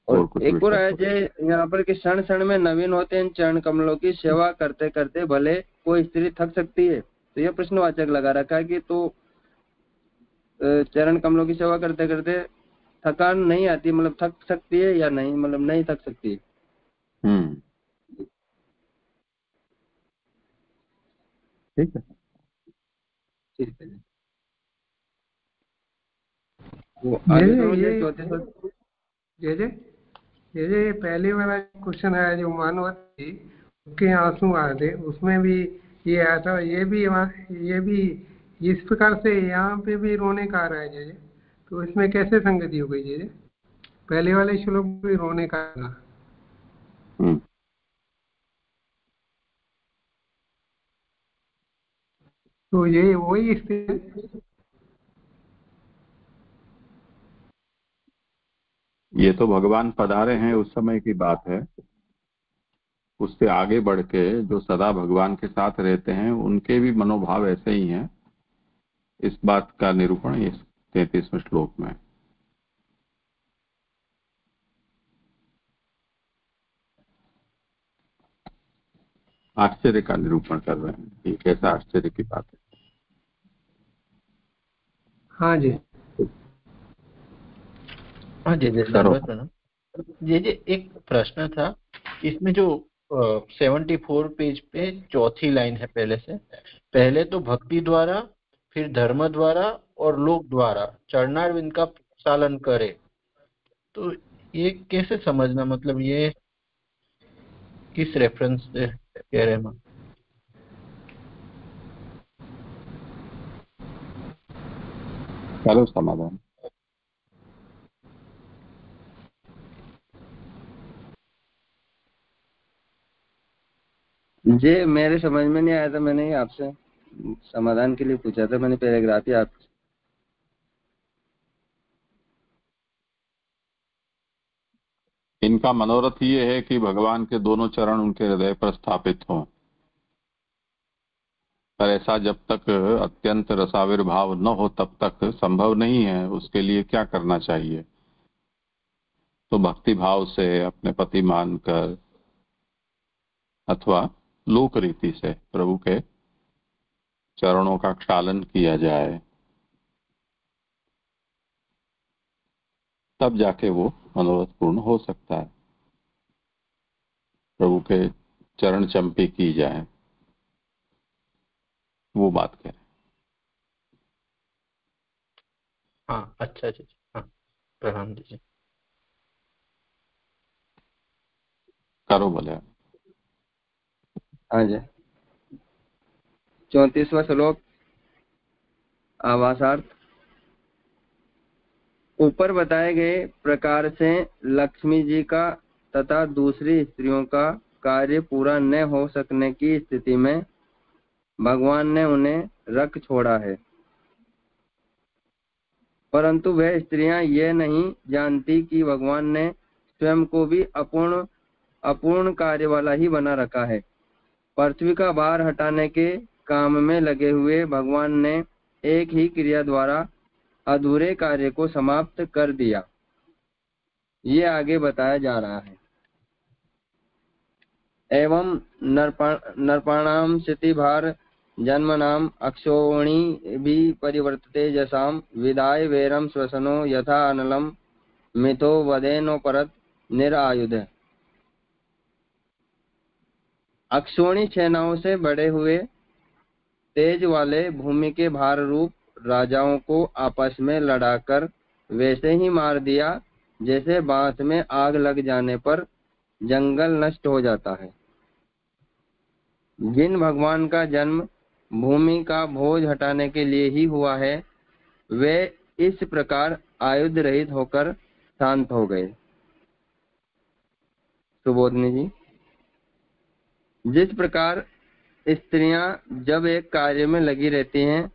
और कुछ एक और विषय है जो यहाँ पर कि क्षण क्षण में नवीन होते हैं चरण कमलों की सेवा करते करते भले कोई स्त्री थक सकती है। तो यह प्रश्नवाचक लगा रखा है कि तो चरण कमलों की सेवा करते करते थकान नहीं आती, मतलब थक सकती है या नहीं, मतलब नहीं थक सकती है। ठीक है। ठीक है। वो आगे सुनो ये चौथे ये ये पहले वाला क्वेश्चन है जो मानवती उसके आंसू आ थे, उसमें भी ये आया था। ये भी इस प्रकार से यहाँ पे भी रोने का आ रहा है जैसे, तो इसमें कैसे संगति हो गई जैसे? पहले वाले श्लोक में भी रोने का था। तो ये वही स्थिति। ये तो भगवान पधारे हैं उस समय की बात है। उससे आगे बढ़ के जो सदा भगवान के साथ रहते हैं उनके भी मनोभाव ऐसे ही हैं। इस बात का निरूपण इस 33वें श्लोक में। आश्चर्य का निरूपण कर रहे हैं, ये कैसा आश्चर्य की बात है। हाँ जी। हाँ जी जी धन्यवाद। जी जी एक प्रश्न था, इसमें जो 74 पेज पे चौथी लाइन है, पहले तो भक्ति द्वारा, फिर धर्म द्वारा और लोक द्वारा चरणारविंद का प्रक्षालन करे। तो ये कैसे समझना, मतलब ये किस रेफरेंस से कह रहे हैं? चलो समाधान। जे मेरे समझ में नहीं आया था, मैंने ही आपसे समाधान के लिए पूछा था। मैंने पैराग्राफ ही आप इनका मनोरथ ये है कि भगवान के दोनों चरण उनके हृदय पर स्थापित हों, पर ऐसा जब तक अत्यंत रसाविर्भाव न हो तब तक संभव नहीं है। उसके लिए क्या करना चाहिए? तो भक्ति भाव से अपने पति मानकर अथवा लोक रीति से प्रभु के चरणों का क्षालन किया जाए, तब जाके वो मनोरथ पूर्ण हो सकता है। प्रभु के चरण चंपी की जाए, वो बात करें। हाँ अच्छा जी, हाँ प्रणाम जी। करो बोले। हाँ जी। 34वां श्लोक आवासार्थ। ऊपर बताए गए प्रकार से लक्ष्मी जी का तथा दूसरी स्त्रियों का कार्य पूरा न हो सकने की स्थिति में भगवान ने उन्हें रख छोड़ा है, परंतु वह स्त्रियां यह नहीं जानती कि भगवान ने स्वयं को भी अपूर्ण कार्य वाला ही बना रखा है। पृथ्वी का भार हटाने के काम में लगे हुए भगवान ने एक ही क्रिया द्वारा अधूरे कार्य को समाप्त कर दिया। ये आगे बताया जा रहा है। एवं नरपाणाम स्थिति भार जन्मनाम अक्षोणी भी परिवर्तते जसाम विदाय वेरम श्वसनो यथा अनलम मिथो वदेनोपरत निरायुध। अक्षोणी सेनाओं से बड़े हुए तेज वाले भूमि के भार रूप राजाओं को आपस में लड़ाकर वैसे ही मार दिया जैसे बांस में आग लग जाने पर जंगल नष्ट हो जाता है। जिन भगवान का जन्म भूमि का बोझ हटाने के लिए ही हुआ है, वे इस प्रकार आयुध रहित होकर शांत हो गए। सुबोधनी जी, जिस प्रकार स्त्रियां जब एक कार्य में लगी रहती हैं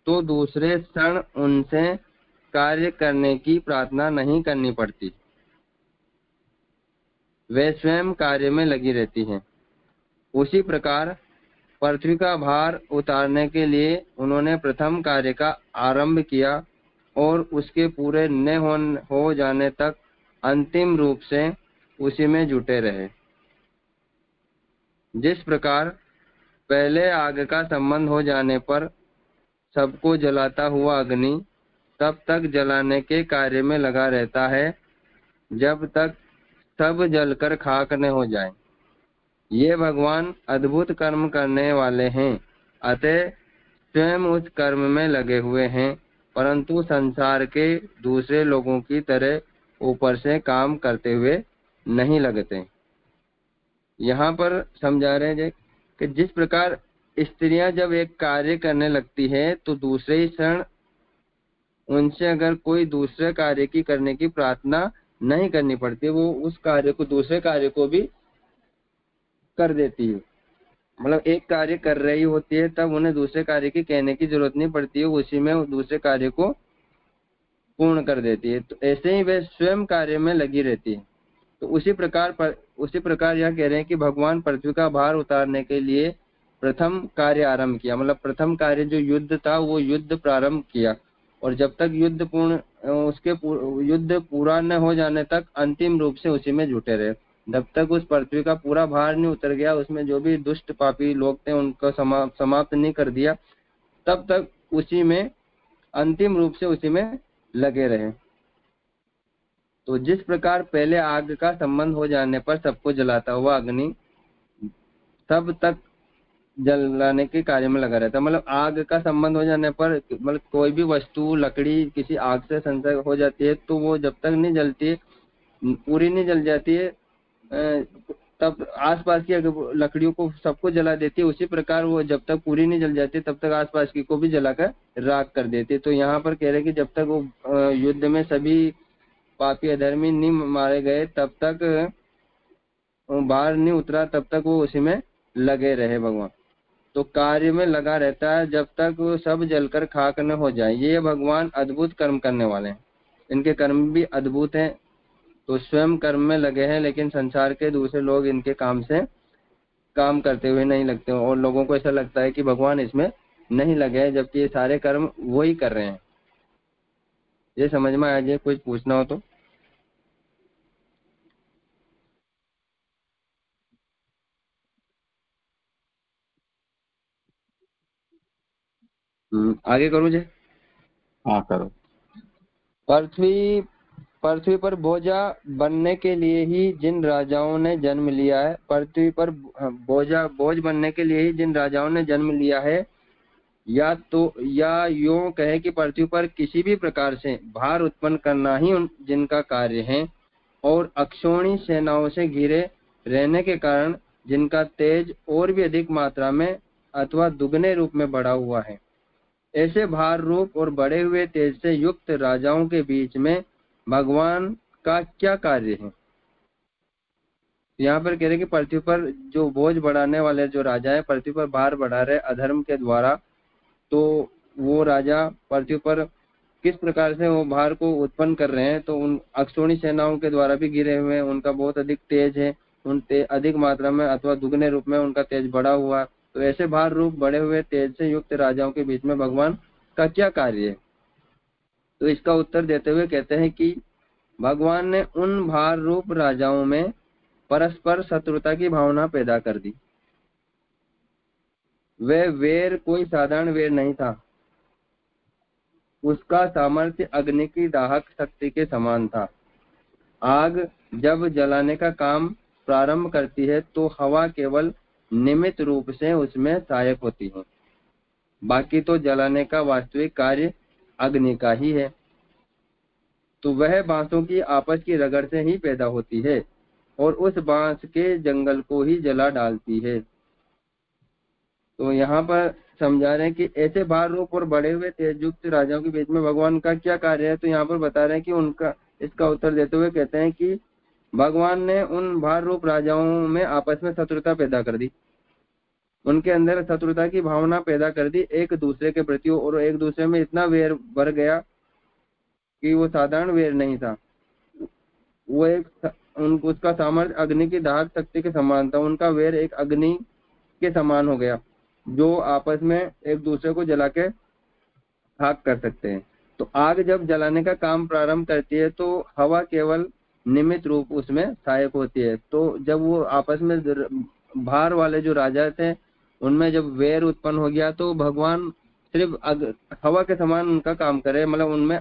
तो दूसरे क्षण उनसे कार्य करने की प्रार्थना नहीं करनी पड़ती, वे स्वयं कार्य में लगी रहती हैं। उसी प्रकार पृथ्वी का भार उतारने के लिए उन्होंने प्रथम कार्य का आरंभ किया और उसके पूरे न हो जाने तक अंतिम रूप से उसी में जुटे रहे। जिस प्रकार पहले आग का संबंध हो जाने पर सबको जलाता हुआ अग्नि तब तक जलाने के कार्य में लगा रहता है जब तक सब जलकर खाक न हो जाए। ये भगवान अद्भुत कर्म करने वाले हैं, अतः स्वयं उस कर्म में लगे हुए हैं, परंतु संसार के दूसरे लोगों की तरह ऊपर से काम करते हुए नहीं लगते। यहाँ पर समझा रहे हैं कि जिस प्रकार स्त्रियां जब एक कार्य करने लगती है तो दूसरे ही क्षण उनसे अगर कोई दूसरे कार्य की करने की प्रार्थना नहीं करनी पड़ती, वो उस कार्य को दूसरे कार्य को भी कर देती है। मतलब एक कार्य कर रही होती है तब उन्हें दूसरे कार्य की कहने की जरूरत नहीं पड़ती है, उसी में वो दूसरे कार्य को पूर्ण कर देती है। तो ऐसे ही वे स्वयं कार्य में लगी रहती है। तो उसी प्रकार यह कह रहे हैं कि भगवान पृथ्वी का भार उतारने के लिए प्रथम कार्य आरंभ किया। मतलब प्रथम कार्य जो युद्ध था वो युद्ध प्रारंभ किया, और जब तक युद्ध पूरा न हो जाने तक अंतिम रूप से उसी में जुटे रहे। जब तक उस पृथ्वी का पूरा भार नहीं उतर गया, उसमें जो भी दुष्ट पापी लोग थे उनको समाप्त नहीं कर दिया, तब तक उसी में अंतिम रूप से उसी में लगे रहे। तो जिस प्रकार पहले आग का संबंध हो जाने पर सबको जलाता हुआ अग्नि तब तक जलाने के कार्य में लगा रहता है। मतलब आग का संबंध हो जाने पर मतलब कोई भी वस्तु लकड़ी किसी आग से संसर्ग हो जाती है तो वो जब तक नहीं जलती, पूरी नहीं जल जाती है, तब आसपास की लकड़ियों को सबको जला देती है। उसी प्रकार वो जब तक पूरी नहीं जल जाती तब तक आसपास की को भी जलाकर राख कर देती है। तो यहाँ पर कह रहे कि जब तक वो युद्ध में सभी पापी अधर्मी नहीं मारे गए, तब तक बाहर नहीं उतरा, तब तक वो उसी में लगे रहे भगवान। तो कार्य में लगा रहता है जब तक वो सब जलकर खाक न हो जाए। ये भगवान अद्भुत कर्म करने वाले हैं, इनके कर्म भी अद्भुत हैं। तो स्वयं कर्म में लगे हैं, लेकिन संसार के दूसरे लोग इनके काम से काम करते हुए नहीं लगते, और लोगों को ऐसा लगता है कि भगवान इसमें नहीं लगे हैं, जबकि ये सारे कर्म वो ही कर रहे हैं। ये समझ में आया जी? कुछ पूछना हो तो। आगे करूँ जी? हाँ करो। पृथ्वी पर बोझा बनने के लिए ही जिन राजाओं ने जन्म लिया है, पृथ्वी पर बोझ बनने के लिए ही जिन राजाओं ने जन्म लिया है, या यूं कहे कि पृथ्वी पर किसी भी प्रकार से भार उत्पन्न करना ही जिनका कार्य है, और अक्षोणी सेनाओं से घिरे रहने के कारण जिनका तेज और भी अधिक मात्रा में अथवा दुगने रूप में बढ़ा हुआ है। ऐसे भार रूप और बढ़े हुए तेज से युक्त राजाओं के बीच में भगवान का क्या कार्य है? यहाँ पर कह रहे कि पृथ्वी पर जो बोझ बढ़ाने वाले जो राजा है, पृथ्वी पर भार बढ़ा रहे अधर्म के द्वारा, तो वो राजा पृथ्वी पर किस प्रकार से वो भार को उत्पन्न कर रहे हैं? तो उन अक्षोणी सेनाओं के द्वारा भी गिरे हुए हैं, उनका बहुत अधिक तेज है, अधिक मात्रा में अथवा दुगने रूप में उनका तेज बढ़ा हुआ। तो ऐसे भार रूप बढ़े हुए तेज से युक्त राजाओं के बीच में भगवान का क्या कार्य है? तो इसका उत्तर देते हुए कहते हैं कि भगवान ने उन भार रूप राजाओं में परस्पर शत्रुता की भावना पैदा कर दी। वह वेर कोई साधारण वेर नहीं था, उसका सामर्थ्य अग्नि की दाहक शक्ति के समान था। आग जब जलाने का काम प्रारंभ करती है तो हवा केवल निमित्त रूप से उसमें सहायक होती है, बाकी तो जलाने का वास्तविक कार्य अग्नि का ही है। तो वह बांसों की आपस की रगड़ से ही पैदा होती है और उस बांस के जंगल को ही जला डालती है। तो यहाँ पर समझा रहे हैं कि ऐसे भार रूप और बढ़े हुए तेज युक्त राजाओं के बीच में भगवान का क्या कार्य है? तो यहाँ पर बता रहे हैं कि उनका, इसका उत्तर देते हुए कहते हैं कि भगवान ने उन भार रूप राजाओं में आपस में शत्रुता पैदा कर दी, उनके अंदर शत्रुता की भावना पैदा कर दी एक दूसरे के प्रति, और एक दूसरे में इतना वेर भर गया कि वो साधारण वेर नहीं था, वो उसका सामर्थ्य अग्नि की दाहक शक्ति के समान था। उनका वेर एक अग्नि के समान हो गया जो आपस में एक दूसरे को जला के खाक कर सकते हैं। तो आग जब जलाने का काम प्रारंभ करती है तो हवा केवल निमित्त रूप उसमें सहायक होती है। तो जब वो आपस में भार वाले जो राजा थे उनमें जब वेर उत्पन्न हो गया तो भगवान सिर्फ हवा के समान उनका काम करे, मतलब उनमें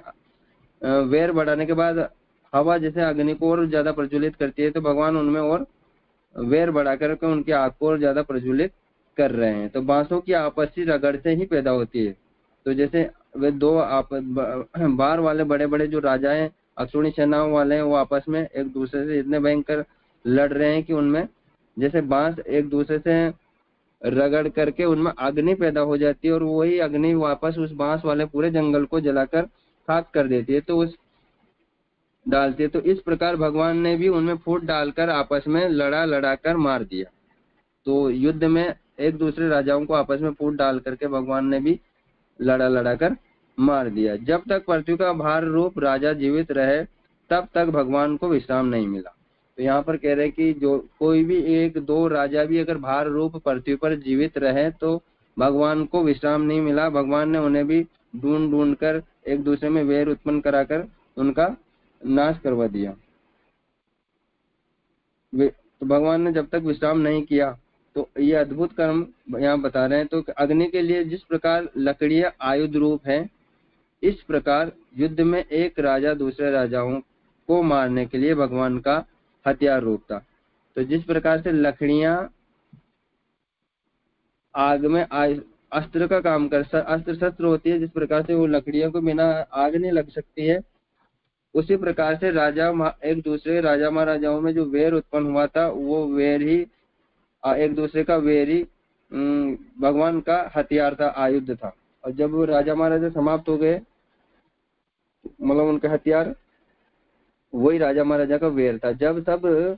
वेर बढ़ाने के बाद हवा जैसे अग्नि को और ज्यादा प्रज्वलित करती है, तो भगवान उनमें और वेर बढ़ा करके उनकी आग को और ज्यादा प्रज्वलित कर रहे हैं। तो बांसों की आपसी रगड़ से ही पैदा होती है। तो जैसे वे दो बार वाले बड़े बड़े जो राजा हैं, अक्षोणी सेनाओं वाले हैं, वो आपस में एक दूसरे से इतने भयंकर लड़ रहे हैं कि उनमें जैसे बांस एक दूसरे से रगड़ करके उनमें अग्नि पैदा हो जाती है और वही अग्नि वापस उस बांस वाले पूरे जंगल को जलाकर खाक कर देती है, तो उस डालती है। तो इस प्रकार भगवान ने भी उनमें फूट डालकर आपस में लड़ा कर मार दिया। तो युद्ध में एक दूसरे राजाओं को आपस में फूट डाल करके भगवान ने भी लड़ा कर मार दिया। जब तक पृथ्वी का भार रूप राजा जीवित रहे तब तक भगवान को विश्राम नहीं मिला। तो यहाँ पर कह रहे कि जो कोई भी एक दो राजा भी अगर भार रूप पृथ्वी पर जीवित रहे तो भगवान को विश्राम नहीं मिला। भगवान ने उन्हें भी ढूंढ कर एक दूसरे में वैर उत्पन्न कराकर उनका नाश करवा दिया। तो भगवान ने जब तक विश्राम नहीं किया, तो ये अद्भुत कर्म यहाँ बता रहे हैं। तो अग्नि के लिए जिस प्रकार लकड़ियां आयुध रूप है, इस प्रकार युद्ध में एक राजा दूसरे राजाओं को मारने के लिए भगवान का हथियार रूप था। तो जिस प्रकार से लकड़ियां आग में अस्त्र का काम अस्त्र शस्त्र होती है, जिस प्रकार से वो लकड़ियों को बिना आग नहीं लग सकती है, उसी प्रकार से एक दूसरे राजा महाराजाओं में जो वेर उत्पन्न हुआ था, वो वेर ही एक दूसरे का वेर ही भगवान का हथियार था, आयुध था। और जब वो राजा महाराजा समाप्त हो गए, मतलब उनका हथियार वही राजा महाराजा का वेर था। जब सब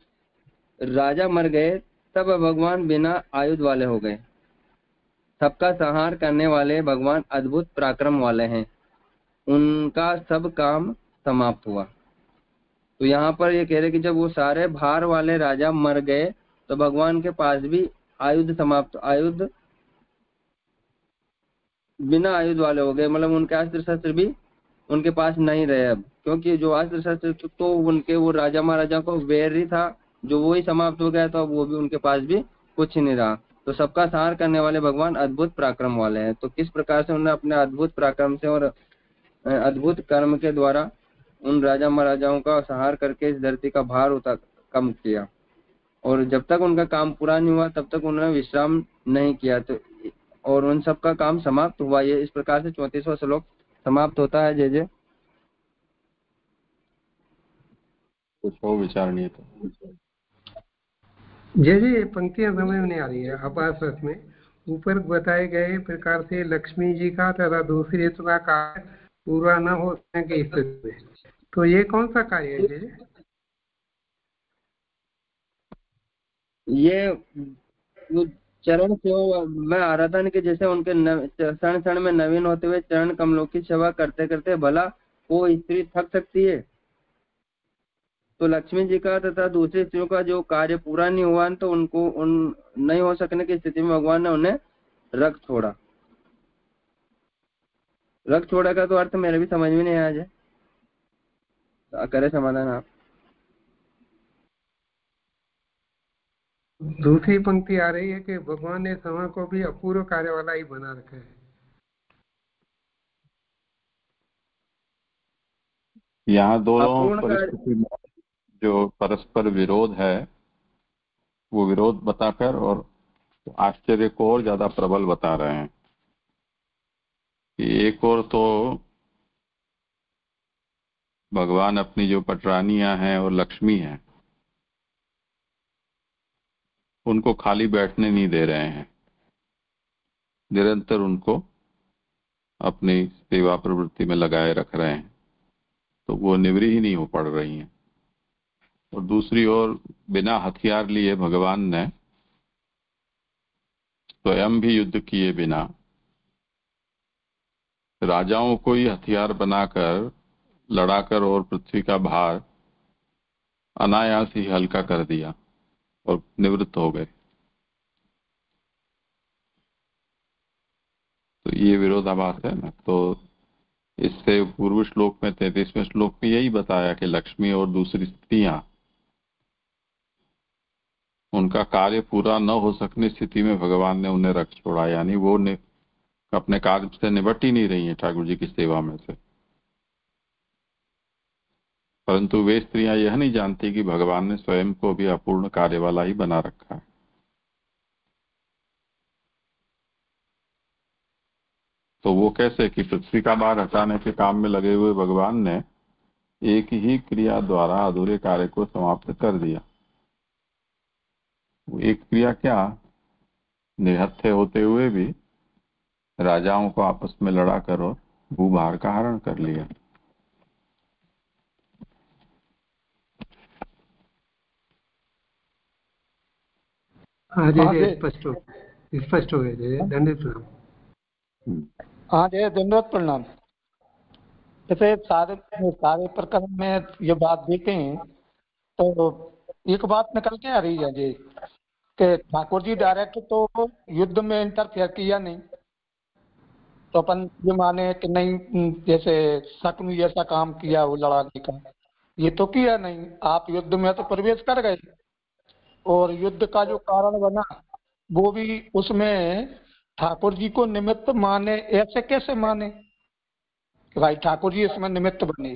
राजा मर गए तब भगवान बिना आयुध वाले हो गए। सबका संहार करने वाले भगवान अद्भुत पराक्रम वाले हैं, उनका सब काम समाप्त हुआ। तो यहाँ पर ये कह रहे कि जब वो सारे भार वाले राजा मर गए तो भगवान के पास भी आयुध बिना आयुध वाले हो गए, मतलब उनके अस्त्र शस्त्र भी उनके पास नहीं रहे अब, क्योंकि जो अस्त्र शस्त्र तो उनके वो राजा महाराजा को वेर ही था, जो वो ही समाप्त हो गया, तो अब वो भी उनके पास भी कुछ नहीं रहा। तो सबका संहार करने वाले भगवान अद्भुत पराक्रम वाले हैं। तो किस प्रकार से उन्होंने अपने अद्भुत पराक्रम से और अद्भुत कर्म के द्वारा उन राजा महाराजाओं का संहार करके इस धरती का भार कम किया, और जब तक उनका काम पूरा नहीं हुआ तब तक उन्होंने विश्राम नहीं किया, तो और उन सब का काम समाप्त हुआ। ये इस प्रकार से 34वां श्लोक समाप्त होता है। जय जय। कुछ और विचार नहीं था। जैसे पंक्तियां समझ में नहीं आ रही है आपास रस में। ऊपर बताए गए प्रकार से लक्ष्मी जी का तथा दूसरी ऋतु का कार्य पूरा न होने की स्थिति में, तो ये कौन सा कार्य है जी? ये चरण सेवा में आ रहा था कि जैसे उनके क्षण क्षण में नवीन होते हुए चरण कमलों की सेवा करते करते भला वो स्त्री थक सकती है, तो लक्ष्मी जी का तथा दूसरी स्त्रियों का जो कार्य पूरा नहीं हुआ तो उनको उन नहीं हो सकने की स्थिति में भगवान ने उन्हें रख छोड़ा। रख छोड़ा का तो अर्थ मेरे भी समझ में नहीं आया जाए, करे समाधान आप। दूसरी पंक्ति आ रही है कि भगवान ने समय को भी अपूर्व कार्य वाला ही बना रखा है। यहाँ दोनों अपूर्ण कार्य परिस्थिति में जो परस्पर विरोध है वो विरोध बताकर और आश्चर्य को और ज्यादा प्रबल बता रहे हैं कि एक और तो भगवान अपनी जो पटरानियां हैं और लक्ष्मी हैं उनको खाली बैठने नहीं दे रहे हैं, निरंतर उनको अपनी सेवा प्रवृत्ति में लगाए रख रहे हैं, तो वो निवृत्त ही नहीं हो पड़ रही हैं। और दूसरी ओर बिना हथियार लिए भगवान ने स्वयं भी युद्ध किए बिना राजाओं को ही हथियार बनाकर लड़ाकर और पृथ्वी का भार अनायास ही हल्का कर दिया और निवृत्त हो गए। तो ये विरोधाभास है ना। तो इससे पूर्व श्लोक में 33वें श्लोक में यही बताया कि लक्ष्मी और दूसरी स्त्रियां उनका कार्य पूरा न हो सकने स्थिति में भगवान ने उन्हें रख छोड़ा, यानी वो अपने कार्य से निपट ही नहीं रही हैं ठाकुर जी की सेवा में से। परंतु वे स्त्रियां यह नहीं जानती कि भगवान ने स्वयं को भी अपूर्ण कार्य वाला ही बना रखा है। तो वो कैसे कि पृथ्वी का भार हटाने के काम में लगे हुए भगवान ने एक ही क्रिया द्वारा अधूरे कार्य को समाप्त कर दिया। वो एक क्रिया क्या, निहत्थे होते हुए भी राजाओं को आपस में लड़ा कर और भूभार का हरण कर लिया। हाँ जय स्पष्ट हो गए जय, धन्यवाद प्रणाम। हाँ जय दंडवत प्रणाम। जैसे सारे प्रकरण में ये बात देखें तो एक बात निकल के आ रही है जी कि ठाकुर जी डायरेक्ट तो युद्ध में इंटरफेयर किया नहीं, तो अपन ये माने कि नहीं जैसे शकुन जैसा काम किया वो लड़ाने का, ये तो किया नहीं। आप युद्ध में तो प्रवेश कर गए और युद्ध का जो कारण बना वो भी उसमें ठाकुर जी को निमित्त माने। ऐसे कैसे माने कि भाई ठाकुर जी इसमें निमित्त बने?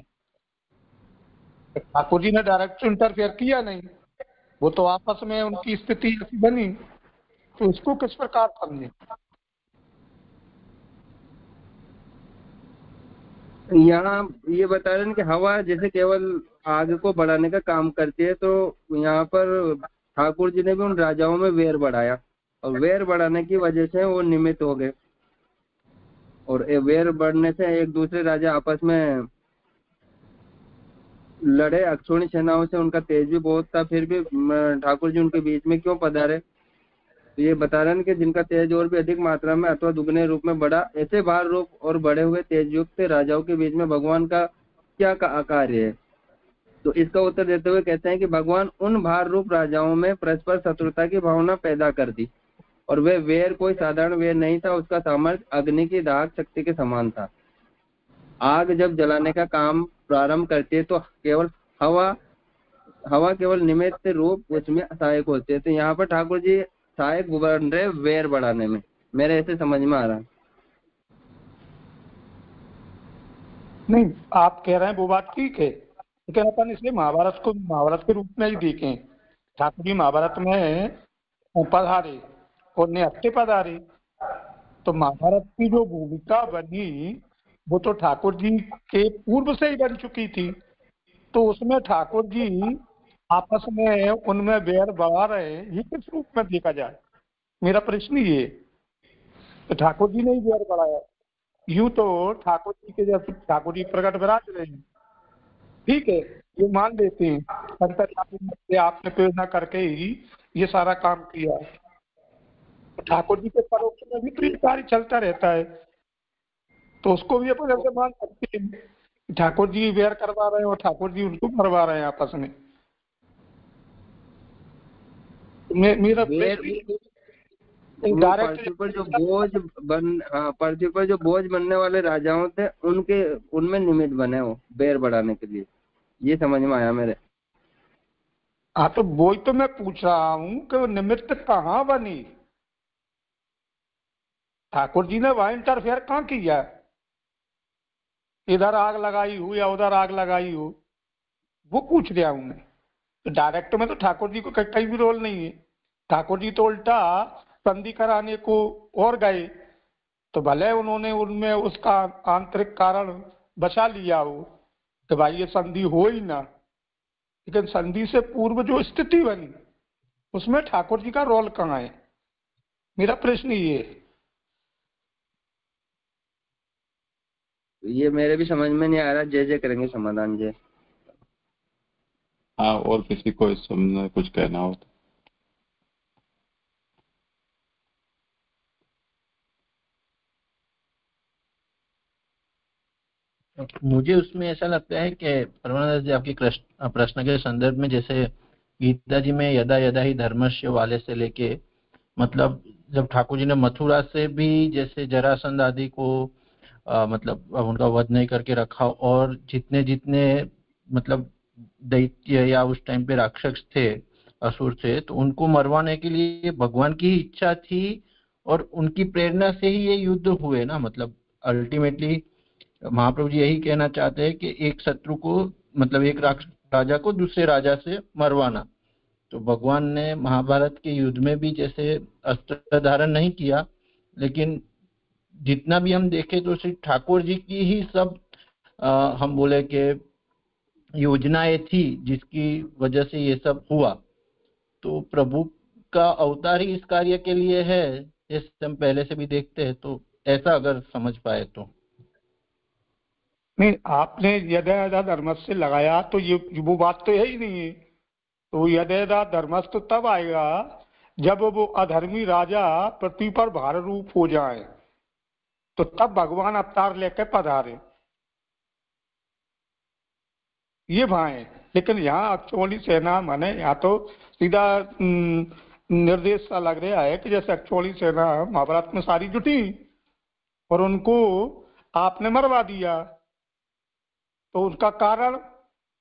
ठाकुर जी ने डायरेक्ट इंटरफेयर किया नहीं, वो तो आपस में उनकी स्थिति ऐसी बनी, तो इसको किस प्रकार समझे? यहाँ ये बता रहे हैं कि हवा जैसे केवल आग को बढ़ाने का काम करती है, तो यहाँ पर ठाकुर जी ने भी उन राजाओं में वेर बढ़ाया और वेर बढ़ाने की वजह से वो निमित्त हो गए, और वेर बढ़ने से एक दूसरे राजा आपस में लड़े। अक्षोणी सेनाओं से उनका तेज भी बहुत था, फिर भी ठाकुर जी उनके बीच में क्यों पधारे? तो ये बता रहे हैं कि जिनका तेज और भी अधिक मात्रा में अथवा दुगने रूप में बढ़ा, ऐसे भार रूप और बढ़े हुए तेज युक्त राजाओं के बीच में भगवान का क्या कार्य है? तो इसका उत्तर देते हुए कहते हैं कि भगवान उन भार रूप राजाओं में परस्पर शत्रुता की भावना पैदा कर दी, और वे वेर कोई साधारण वेर नहीं था, उसका सामर्थ्य अग्नि की दाहक शक्ति के समान था। आग जब जलाने का काम प्रारंभ करती है तो केवल हवा केवल निमित्त रूप उसमें सहायक होती है। तो यहाँ पर ठाकुर जी सहायक बन रहे वेर बढ़ाने में, मेरे ऐसे समझ में आ रहा है। नहीं, आप कह रहे हैं वो बात ठीक है, लेकिन अपन इसलिए महाभारत को महाभारत के रूप में ही देखें। ठाकुर जी महाभारत में पधारे और निहत्थे पधारे, तो महाभारत की जो भूमिका बनी वो तो ठाकुर जी के पूर्व से ही बन चुकी थी। तो उसमें ठाकुर जी आपस में उनमें बैर बढ़ा रहे हैं, ये किस रूप में देखा जाए? मेरा प्रश्न ये है। तो ठाकुर जी ने ही बैर बढ़ाया। यूं तो ठाकुर जी के जैसे ठाकुर जी प्रकट विराज रहे हैं, ठीक है, ये मान लेते हैं, अंतर्यामी से आपने प्रेरणा करके ही ये सारा काम किया। ठाकुर जी के परोक्ष में भी तो ये कार्य चलता रहता है, तो उसको भी अपन ऐसे मान सकते हैं ठाकुर जी बैर करवा रहे हैं और ठाकुर जी उनको मरवा रहे हैं आपस में। मेरा पृथ्वी पर जो पृथ्वी पर जो बोझ बनने वाले राजाओं थे उनमें निमित्त बने वो बैर बढ़ाने के लिए, ये समझ में आया मेरे। हाँ, तो वही तो मैं पूछ रहा हूँ कि वो निमित्त कहाँ बनी? ठाकुर जी ने वहां इंटरफेयर कहाँ किया? इधर आग लगाई हो या उधर आग लगाई हो, वो पूछ रहा हूँ मैं। तो डायरेक्ट में तो ठाकुर जी को कहीं भी रोल नहीं है। ठाकुर जी तो उल्टा संधि कराने को और गए, तो भले उन्होंने उनमें उसका आंतरिक कारण बचा लिया हो कि भाई ये संधि हो ही ना, लेकिन संधि से पूर्व जो स्थिति बनी उसमें ठाकुर जी का रोल कहाँ है? मेरा प्रश्न ये है। ये मेरे भी समझ में नहीं आ रहा, जय जय करेंगे समाधान जय। हाँ, और किसी को इस में कुछ कहना हो तो। मुझे उसमें ऐसा लगता है कि परमानंद जी आपके प्रश्न के संदर्भ में, जैसे गीता जी में यदा यदा ही धर्मस्य वाले से लेके, मतलब जब ठाकुर जी ने मथुरा से भी जैसे जरासंध आदि को मतलब उनका वध नहीं करके रखा, और जितने जितने मतलब दैत्य या उस टाइम पे राक्षस थे, असुर थे, तो उनको मरवाने के लिए भगवान की इच्छा थी और उनकी प्रेरणा से ही ये युद्ध हुए ना। मतलब अल्टीमेटली महाप्रभु जी यही कहना चाहते हैं कि एक शत्रु को, मतलब एक राजा को दूसरे राजा से मरवाना। तो भगवान ने महाभारत के युद्ध में भी जैसे अस्त्र धारण नहीं किया, लेकिन जितना भी हम देखें तो सिर्फ ठाकुर जी की ही सब हम बोले कि योजनाएं थी जिसकी वजह से ये सब हुआ। तो प्रभु का अवतार ही इस कार्य के लिए है, जैसे हम पहले से भी देखते हैं। तो ऐसा अगर समझ पाए तो। नहीं, आपने यदा यदा धर्मस्थ से लगाया तो ये वो बात तो है ही नहीं है। तो यदा यदा धर्मस्थ तब आएगा जब वो अधर्मी राजा पृथ्वी पर भार रूप हो जाए, तो तब भगवान अवतार लेकर पधारे, ये भाए। लेकिन यहाँ एक्चुअली सेना माने यहाँ तो सीधा निर्देश सा लग रहा है कि जैसे एक्चुअली सेना महाभारत में सारी जुटी और उनको आपने मरवा दिया, तो उसका कारण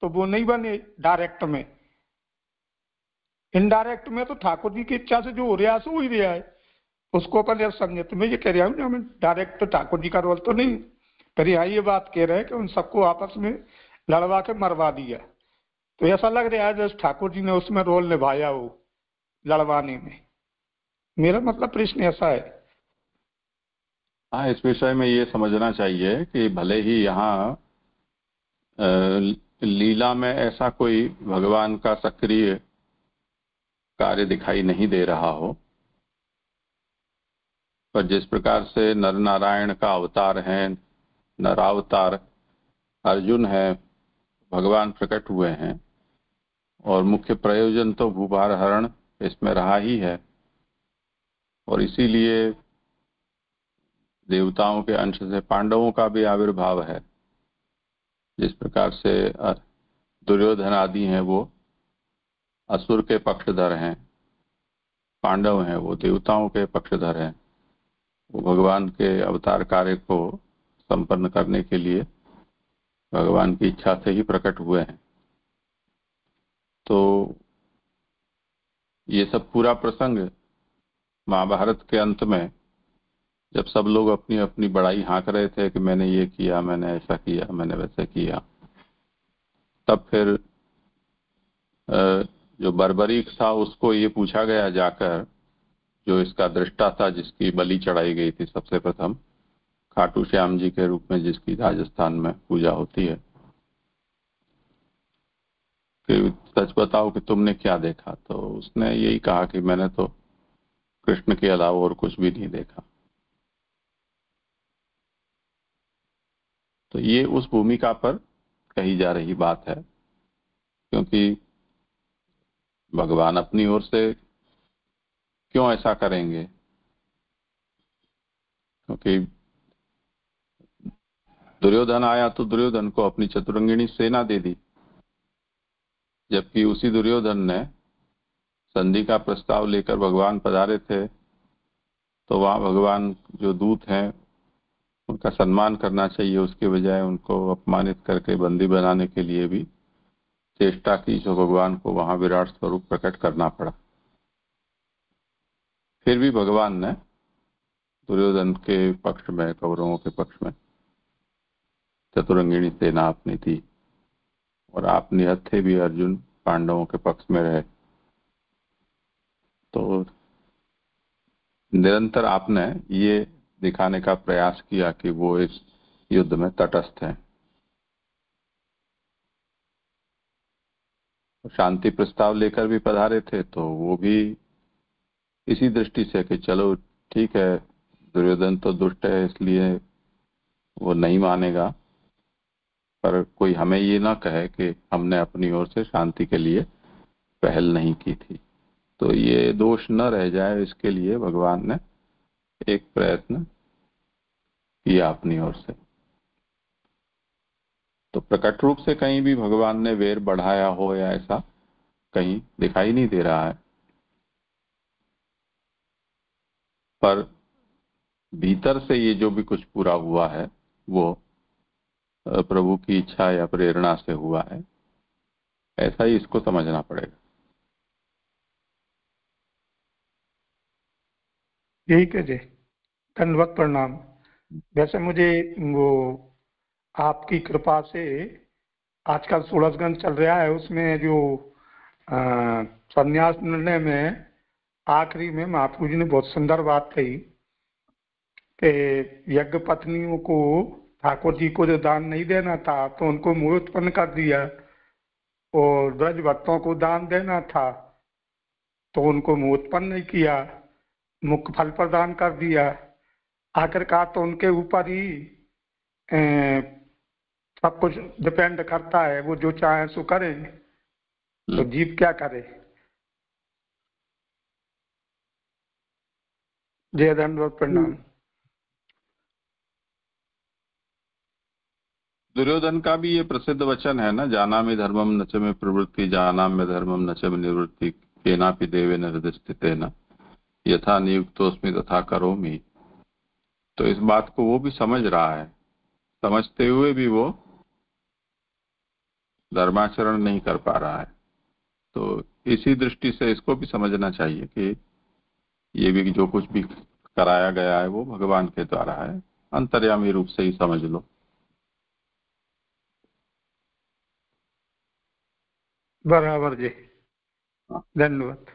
तो वो नहीं बने डायरेक्ट में। इनडायरेक्ट में तो ठाकुर जी की इच्छा से जो हो रहा है सो ही रहा है, उसको अपन यह समझे। तो मैं ये कह रहा हूँ हमें डायरेक्ट तो ठाकुर जी का रोल तो नहीं, पर यहाँ ये बात कह रहे हैं कि उन सबको आपस में लड़वा के मरवा दिया। तो ऐसा लग रहा है जैसे ठाकुर जी ने उसमें रोल निभाया हो लड़वाने में। मेरा मतलब प्रश्न ऐसा है। हाँ, इस विषय में ये समझना चाहिए कि भले ही यहाँ लीला में ऐसा कोई भगवान का सक्रिय कार्य दिखाई नहीं दे रहा हो, पर जिस प्रकार से नर नारायण का अवतार है, नरावतार अर्जुन है, भगवान प्रकट हुए हैं, और मुख्य प्रयोजन तो भूभार हरण इसमें रहा ही है। और इसीलिए देवताओं के अंश से पांडवों का भी आविर्भाव है। जिस प्रकार से दुर्योधन आदि हैं वो असुर के पक्षधर हैं, पांडव हैं वो देवताओं के पक्षधर हैं। वो भगवान के अवतार कार्य को संपन्न करने के लिए भगवान की इच्छा से ही प्रकट हुए हैं। तो ये सब पूरा प्रसंग महाभारत के अंत में जब सब लोग अपनी अपनी बड़ाई हाँक रहे थे कि मैंने ये किया, मैंने ऐसा किया, मैंने वैसा किया, तब फिर जो बर्बरीक था उसको ये पूछा गया जाकर, जो इसका दृष्टा था, जिसकी बलि चढ़ाई गई थी सबसे प्रथम, खाटू श्याम जी के रूप में जिसकी राजस्थान में पूजा होती है, कि सच बताओ कि तुमने क्या देखा। तो उसने यही कहा कि मैंने तो कृष्ण के अलावा और कुछ भी नहीं देखा। तो ये उस भूमिका पर कही जा रही बात है, क्योंकि भगवान अपनी ओर से क्यों ऐसा करेंगे, क्योंकि दुर्योधन आया तो दुर्योधन को अपनी चतुरंगिणी सेना दे दी, जबकि उसी दुर्योधन ने संधि का प्रस्ताव लेकर भगवान पधारे थे, तो वहां भगवान जो दूत हैं उनका सम्मान करना चाहिए, उसके बजाय उनको अपमानित करके बंदी बनाने के लिए भी चेष्टा की, जो भगवान को वहां विराट स्वरूप प्रकट करना पड़ा। फिर भी भगवान ने दुर्योधन के पक्ष में, कौरवों के पक्ष में चतुरंगिणी सेना अपनी थी, और आप निहत्थे भी अर्जुन पांडवों के पक्ष में रहे। तो निरंतर आपने ये दिखाने का प्रयास किया कि वो इस युद्ध में तटस्थ हैं। शांति प्रस्ताव लेकर भी पधारे थे, तो वो भी इसी दृष्टि से कि चलो ठीक है, दुर्योधन तो दुष्ट है इसलिए वो नहीं मानेगा, पर कोई हमें ये ना कहे कि हमने अपनी ओर से शांति के लिए पहल नहीं की थी। तो ये दोष न रह जाए, इसके लिए भगवान ने एक प्रयत्न किया अपनी ओर से। तो प्रकट रूप से कहीं भी भगवान ने वैर बढ़ाया हो या ऐसा कहीं दिखाई नहीं दे रहा है, पर भीतर से ये जो भी कुछ पूरा हुआ है वो प्रभु की इच्छा या प्रेरणा से हुआ है, ऐसा ही इसको समझना पड़ेगा। ठीक है जी, धन्यवाद, प्रणाम। वैसे मुझे वो आपकी कृपा से आजकल 16 ग्रंथ चल रहा है, उसमें जो संन्यास निर्णय में आखिरी में महाप्रभु जी ने बहुत सुंदर बात कही कि यज्ञ पत्नियों को ठाकुर जी को जो दान नहीं देना था तो उनको मोह उत्पन्न कर दिया, और ब्रज भक्तों को दान देना था तो उनको मोह उत्पन्न नहीं किया, मुख्य फल प्रदान कर दिया। आखिरकार तो उनके ऊपर ही सब कुछ डिपेंड करता है, वो जो चाहे सो करे, तो जीव क्या करे। जय धन्यवाद, प्रणाम। दुर्योधन का भी ये प्रसिद्ध वचन है ना, जाना में धर्मम नच में प्रवृत्ति, जाना में धर्मम नच में निवृत्ति, केनापि देवेन हृदय स्थितेन यथा नियुक्तोस्मि तथा करोमि। तो इस बात को वो भी समझ रहा है, समझते हुए भी वो धर्माचरण नहीं कर पा रहा है। तो इसी दृष्टि से इसको भी समझना चाहिए कि ये भी जो कुछ भी कराया गया है वो भगवान के द्वारा है, अंतर्यामी रूप से ही समझ लो। बराबर जी, धन्यवाद।